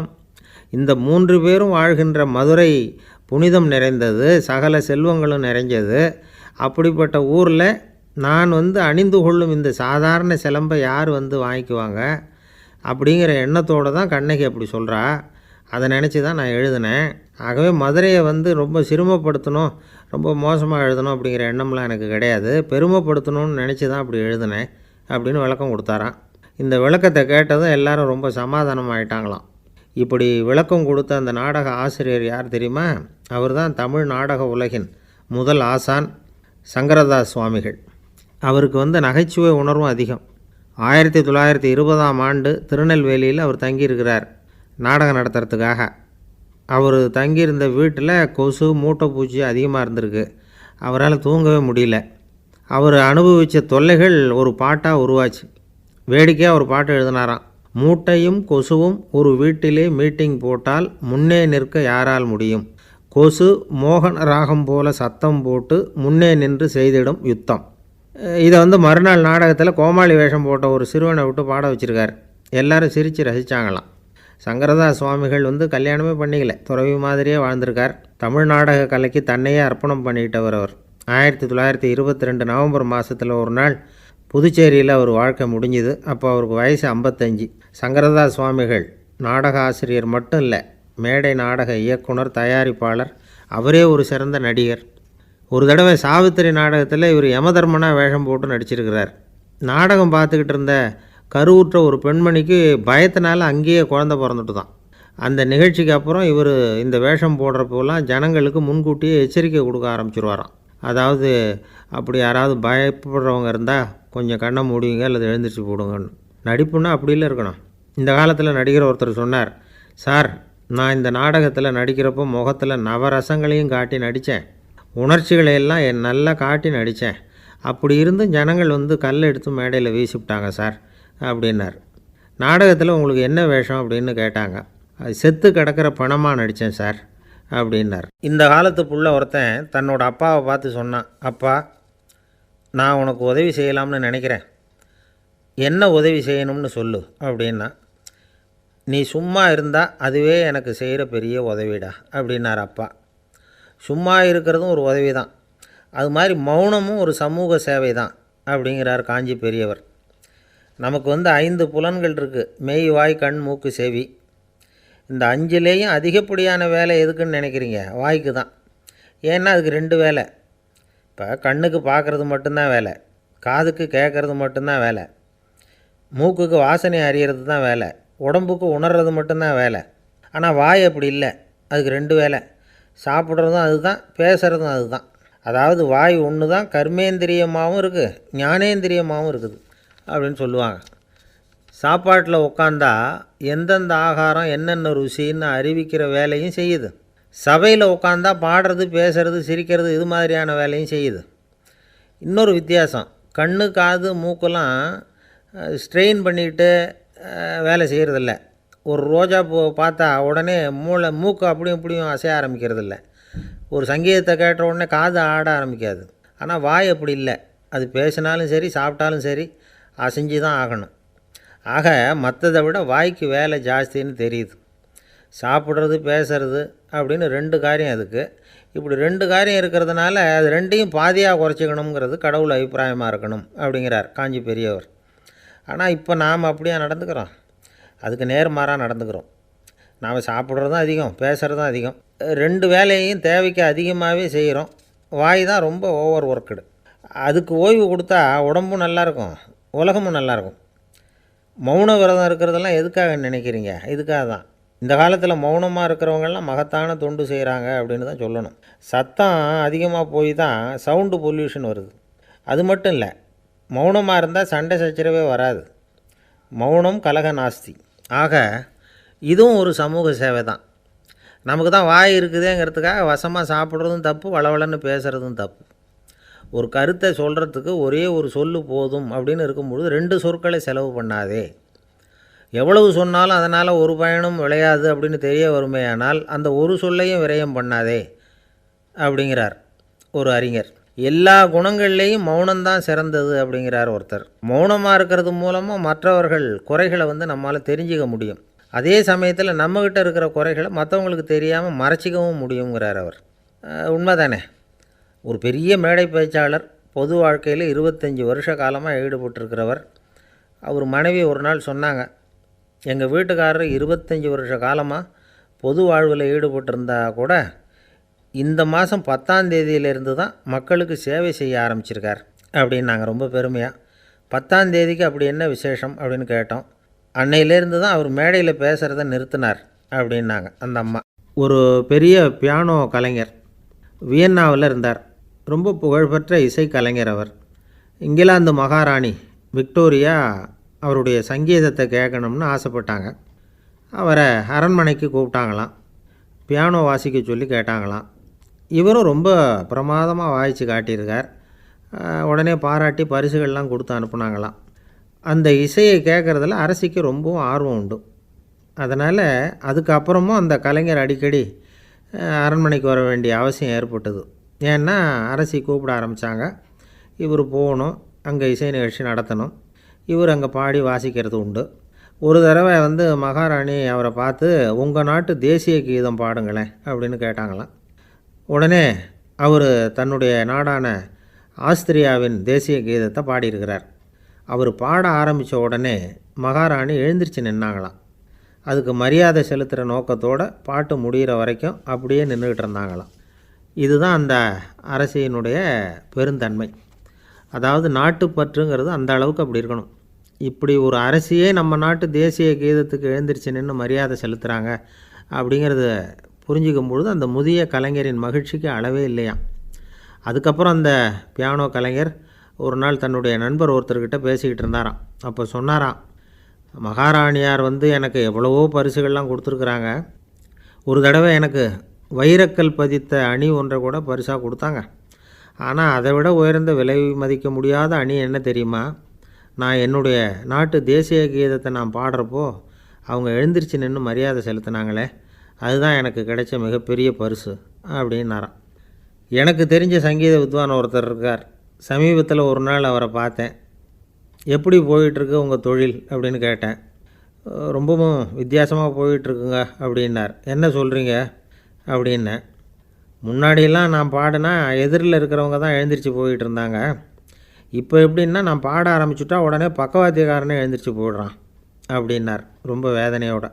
இந்த 3 பேரும் வாழ்கின்ற மதுரை புனிதம் நிறைந்தது, சகல செல்வங்களும் நிறைஞ்சது. அப்படிப்பட்ட ஊரில் நான் அணிந்து கொள்ளும் இந்த சாதாரண சிலம்பை யார் வாங்கிக்குவாங்க அப்படிங்கிற எண்ணத்தோடு தான் கண்ணகி அப்படி சொல்கிறா. அதை நினச்சி தான் நான் எழுதினேன். ஆகவே மதுரையை ரொம்ப சிரமப்படுத்தணும், ரொம்ப மோசமாக எழுதணும் அப்படிங்கிற எண்ணம்லாம் எனக்கு கிடையாது. பெருமைப்படுத்தணும்னு நினச்சி தான் அப்படி எழுதினேன் அப்படின்னு விளக்கம் கொடுத்தாராம். இந்த விளக்கத்தை கேட்டதும் எல்லாரும் ரொம்ப சமாதானம் ஆகிட்டாங்களாம். இப்படி விளக்கம் கொடுத்த அந்த நாடக ஆசிரியர் யார் தெரியுமா? அவர் தான் தமிழ் நாடக உலகின் முதல் ஆசான் சங்கரதாஸ் சுவாமிகள். அவருக்கு நகைச்சுவை உணர்வும் அதிகம். 1920ஆம் ஆண்டு திருநெல்வேலியில் அவர் தங்கியிருக்கிறார் நாடகம் நடத்துறதுக்காக. அவர் தங்கியிருந்த வீட்டில் கொசு மூட்டைப்பூச்சி அதிகமாக இருந்திருக்கு. அவரால் தூங்கவே முடியல. அவர் அனுபவித்த தொல்லைகள் ஒரு பாட்டாக உருவாச்சு. வேடிக்கையாக ஒரு பாட்டு எழுதினாராம். மூட்டையும் கொசுவும் ஒரு வீட்டிலே மீட்டிங் போட்டால் முன்னே நிற்க யாரால் முடியும்? கொசு மோகன ராகம் போல சத்தம் போட்டு முன்னே நின்று செய்திடும் யுத்தம். இதை மறுநாள் நாடகத்தில் கோமாளி வேஷம் போட்ட ஒரு சிறுவனை விட்டு பாட வச்சுருக்கார். எல்லாரும் சிரித்து ரசித்தாங்களாம். சங்கரதாஸ் சுவாமிகள் கல்யாணமே பண்ணிக்கல, துறவி மாதிரியே வாழ்ந்திருக்கார். தமிழ் நாடக கலைக்கு தன்னையே அர்ப்பணம் பண்ணிக்கிட்டவர் அவர். 1922 நவம்பர் மாதத்தில் ஒரு நாள் புதுச்சேரியில் அவர் வாழ்க்கை முடிஞ்சுது. அப்போ அவருக்கு வயசு 55. சங்கரதாஸ் சுவாமிகள் நாடக ஆசிரியர் மட்டும் இல்லை, மேடை நாடக இயக்குனர், தயாரிப்பாளர், அவரே ஒரு சிறந்த நடிகர். ஒரு தடவை சாவித்திரி நாடகத்தில் இவர் யமதர்மனாக வேஷம் போட்டு நடிச்சிருக்கிறார். நாடகம் பார்த்துக்கிட்டு இருந்த கருவுற்ற ஒரு பெண்மணிக்கு பயத்தினால அங்கேயே குழந்தை பிறந்துட்டு தான். அந்த நிகழ்ச்சிக்கு அப்புறம் இவர் இந்த வேஷம் போடுறப்போலாம் ஜனங்களுக்கு முன்கூட்டியே எச்சரிக்கை கொடுக்க ஆரம்பிச்சிருவாராம். அதாவது அப்படி யாராவது பயப்படுறவங்க இருந்தால் கொஞ்சம் கண்ணை மூடிங்க அல்லது எழுந்திரிச்சு போடுங்கன்னு. நடிப்புன்னா அப்படிலாம் இருக்கணும். இந்த காலத்தில் நடிகர் ஒருத்தர் சொன்னார், சார் நான் இந்த நாடகத்தில் நடிக்கிறப்போ முகத்தில் நவரசங்களையும் காட்டி நடித்தேன், உணர்ச்சிகளை எல்லாம் நல்லா காட்டி நடித்தேன். அப்படி இருந்தும் ஜனங்கள் கல் எடுத்து மேடையில் வீசிவிட்டாங்க சார் அப்படின்னார். நாடகத்தில் உங்களுக்கு என்ன வேஷம் அப்படின்னு கேட்டாங்க. அது செத்து கிடக்கிற பணமாக நடித்தேன் சார் அப்படின்னார். இந்த காலத்து புள்ள ஒருத்தன் தன்னோட அப்பாவை பார்த்து சொன்னான், அப்பா நான் உனக்கு உதவி செய்யலாம்னு நினைக்கிறேன், என்ன உதவி செய்யணும்னு சொல்லு அப்படின்னா. நீ சும்மா இருந்தால் அதுவே எனக்கு செய்கிற பெரிய உதவிடா அப்படின்னார் அப்பா. சும்மா இருக்கிறதும் ஒரு உதவி தான், அது மாதிரி மௌனமும் ஒரு சமூக சேவை தான் அப்படிங்கிறார் காஞ்சி பெரியவர். நமக்கு 5 புலன்கள் இருக்குது, மெய் வாய் கண் மூக்கு செவி. இந்த 5லேயும் அதிகப்படியான வேலை எதுக்குன்னு நினைக்கிறீங்க? வாய்க்கு தான். ஏன்னா அதுக்கு 2 வேலை. இப்போ கண்ணுக்கு பார்க்குறது மட்டும்தான் வேலை, காதுக்கு கேட்குறது மட்டும்தான் வேலை, மூக்குக்கு வாசனை அறியறது தான் வேலை, உடம்புக்கு உணர்றது மட்டும்தான் வேலை. ஆனால் வாய் அப்படி இல்லை, அதுக்கு 2 வேலை. சாப்பிட்றதும் அதுதான், பேசுகிறதும் அதுதான். அதாவது வாய் ஒன்று தான் கர்மேந்திரியமாகவும் இருக்குது, ஞானேந்திரியமாகவும் இருக்குது அப்படின்னு சொல்லுவாங்க. சாப்பாட்டில் உட்காந்தா எந்தெந்த ஆகாரம் என்னென்ன ருசின்னு அறிவிக்கிற வேலையும் செய்யுது. சபையில் உட்காந்தா பாடுறது, பேசுகிறது, சிரிக்கிறது, இது மாதிரியான வேலையும் செய்யுது. இன்னொரு வித்தியாசம், கண்ணு காது மூக்கெல்லாம் ஸ்ட்ரெயின் பண்ணிக்கிட்டு வேலை செய்கிறதில்ல. ஒரு ரோஜா பூ பார்த்தா உடனே மூக்கு அப்படியும் இப்படியும் அசைய ஆரம்பிக்கிறதில்ல. ஒரு சங்கீதத்தை கேட்ட உடனே காது ஆட ஆரம்பிக்காது. ஆனால் வாய் அப்படி இல்லை. அது பேசினாலும் சரி சாப்பிட்டாலும் சரி அசைஞ்சு தான் ஆகணும். ஆக மற்றதை விட வாய்க்கு வேலை ஜாஸ்தின்னு தெரியுது. சாப்பிட்றது பேசுறது அப்படின்னு 2 காரியம் அதுக்கு. இப்படி 2 காரியம் இருக்கிறதுனால அது 2ஐயும் பாதியாக குறைச்சிக்கணுங்கிறது கடவுள் அபிப்பிராயமாக இருக்கணும் அப்படிங்கிறார் காஞ்சி பெரியவர். ஆனால் இப்போ நாம் அப்படியே நடந்துக்கிறோம். அதுக்கு நேர்மாறாக நடந்துக்கிறோம். நாம் சாப்பிட்றதும் அதிகம், பேசுகிறதும் அதிகம். 2 வேலையையும் தேவைக்கு அதிகமாகவே செய்கிறோம். வாய் தான் ரொம்ப ஓவர் ஒர்க்குடு. அதுக்கு ஓய்வு கொடுத்தா உடம்பும் நல்லாயிருக்கும், உலகமும் நல்லாயிருக்கும். மௌன விரதம் இருக்கிறதெல்லாம் எதுக்காக நினைக்கிறீங்க? இதுக்காக தான். இந்த காலத்தில் மௌனமாக இருக்கிறவங்கெல்லாம் மகத்தான தொண்டு செய்கிறாங்க அப்படின்னு தான் சொல்லணும். சத்தம் அதிகமாக போய் தான் சவுண்டு பொல்யூஷன் வருது. அது மட்டும் இல்லை, மௌனமாக இருந்தால் சண்டை சச்சரவே வராது. மௌனம் கலக நாஸ்தி. ஆக இதுவும் ஒரு சமூக சேவை தான். நமக்கு தான் வாய் இருக்குதேங்கிறதுக்காக வசமாக சாப்பிட்றதும் தப்பு, வளவளன்னு பேசுகிறதும் தப்பு. ஒரு கருத்தை சொல்கிறதுக்கு ஒரே ஒரு சொல்லு போதும் அப்படின்னு இருக்கும்பொழுது 2 சொற்களை செலவு பண்ணாதே. எவ்வளவு சொன்னாலும் அதனால் ஒரு பயனும் விளையாது அப்படின்னு தெரிய வருமேயானால் அந்த ஒரு சொல்லையும் விரயம் பண்ணாதே அப்படிங்கிறார் ஒரு அறிஞர். எல்லா குணங்கள்லேயும் மௌனம்தான் சிறந்தது அப்படிங்கிறார் ஒருத்தர். மௌனமாக இருக்கிறது மூலமாக மற்றவர்கள் குறைகளை நம்மால் தெரிஞ்சிக்க முடியும். அதே சமயத்தில் நம்மக்கிட்ட இருக்கிற குறைகளை மற்றவங்களுக்கு தெரியாமல் மறைச்சிக்கவும் முடியுங்கிறார் அவர். உண்மைதானே? ஒரு பெரிய மேடை பேச்சாளர், பொது வாழ்க்கையில் 25 வருஷ காலமாக ஈடுபட்டிருக்கிறவர். அவர் மனைவி ஒரு நாள் சொன்னாங்க, எங்கள் வீட்டுக்காரர் 25 வருஷ காலமாக பொது வாழ்வில் ஈடுபட்டிருந்தா கூட இந்த மாதம் 10ஆம் தேதியிலேருந்து தான் மக்களுக்கு சேவை செய்ய ஆரம்பிச்சிருக்கார் அப்படின்னாங்க ரொம்ப பெருமையாக. 10ஆம் தேதிக்கு அப்படி என்ன விசேஷம் அப்படின்னு கேட்டோம். அன்னையிலேருந்து தான் அவர் மேடையில் பேசுகிறத நிறுத்தினார் அப்படின்னாங்க அந்த அம்மா. ஒரு பெரிய பியானோ கலைஞர் வியன்னாவில் இருந்தார். ரொம்ப புகழ்பெற்ற இசைக்கலைஞர் அவர். இங்கிலாந்து மகாராணி விக்டோரியா அவருடைய சங்கீதத்தை கேட்கணும்னு ஆசைப்பட்டாங்க. அவரை அரண்மனைக்கு கூப்பிட்டாங்களாம். பியானோ வாசிக்க சொல்லி கேட்டாங்களாம். இவரும் ரொம்ப பிரமாதமாக வாய்ச்சி காட்டியிருக்கார். உடனே பாராட்டி பரிசுகள்லாம் கொடுத்து அனுப்புனாங்களாம். அந்த இசையை கேட்குறதுல அரசிக்கு ரொம்பவும் ஆர்வம் உண்டு. அதனால் அதுக்கப்புறமும் அந்த கலைஞர் அடிக்கடி அரண்மனைக்கு வர வேண்டிய அவசியம் ஏற்பட்டது. ஏன்னா அரசி கூப்பிட ஆரம்பித்தாங்க. இவர் போகணும், அங்கே இசை நிகழ்ச்சி நடத்தணும். இவர் அங்கே பாடி வாசிக்கிறது உண்டு. ஒரு தடவை மகாராணி அவரை பார்த்து, உங்கள் நாட்டு தேசிய கீதம் பாடுங்களேன் அப்படின்னு கேட்டாங்களாம். உடனே அவர் தன்னுடைய நாடான ஆஸ்திரியாவின் தேசிய கீதத்தை பாடியிருக்கிறார். அவர் பாட ஆரம்பித்த உடனே மகாராணி எழுந்திரிச்சு நின்னாங்களாம். அதுக்கு மரியாதை செலுத்துகிற நோக்கத்தோடு பாட்டு முடிகிற வரைக்கும் அப்படியே நின்றுக்கிட்டு இருந்தாங்களாம். இதுதான் அந்த அரசியினுடைய பெருந்தன்மை. அதாவது நாட்டுப்பற்றுங்கிறது அந்த அளவுக்கு அப்படி இருக்கணும். இப்படி ஒரு அரசியே நம்ம நாட்டு தேசிய கீதத்துக்கு எழுந்திரிச்சு நின்று மரியாதை செலுத்துகிறாங்க அப்படிங்கிறத புரிஞ்சிக்கும் பொழுது அந்த முதிய கலைஞரின் மகிழ்ச்சிக்கு அளவே இல்லையாம். அதுக்கப்புறம் அந்த பியானோ கலைஞர் ஒரு நாள் தன்னுடைய நண்பர் ஒருத்தர்கிட்ட பேசிக்கிட்டு இருந்தாராம். அப்போ சொன்னாராம், மகாராணியார் எனக்கு எவ்வளவோ பரிசுகள்லாம் கொடுத்துருக்குறாங்க. ஒரு தடவை எனக்கு வைரக்கல் பதித்த அணி ஒன்றை கூட பரிசாக கொடுத்தாங்க. ஆனால் அதை விட உயர்ந்த விலை மதிக்க முடியாத அணி என்ன தெரியுமா? நான் என்னுடைய நாட்டு தேசிய கீதத்தை நான் பாடுறப்போ அவங்க எழுந்திரிச்சு நின்று மரியாதை செலுத்தினாங்களே, அதுதான் எனக்கு கிடைச்ச மிகப்பெரிய பரிசு அப்படின்னாராம். எனக்கு தெரிஞ்ச சங்கீத வித்வான் ஒருத்தர் இருக்கார். சமீபத்தில் ஒரு நாள் அவரை பார்த்தேன். எப்படி போயிட்டுருக்கு உங்கள் தொழில் அப்படின்னு கேட்டேன். ரொம்பவும் வித்தியாசமாக போயிட்டுருக்குங்க அப்படின்னார். என்ன சொல்கிறீங்க அப்படின்னேன். முன்னாடியெல்லாம் நான் பாடினா எதிரில் இருக்கிறவங்க தான் எழுந்திரிச்சு போயிட்டு இருந்தாங்க. இப்போ எப்படின்னா நான் பாட ஆரம்பிச்சுட்டா உடனே பக்கவாத்தியக்காரனே எழுந்திரிச்சு போயிடுறான் அப்படின்னார் ரொம்ப வேதனையோட.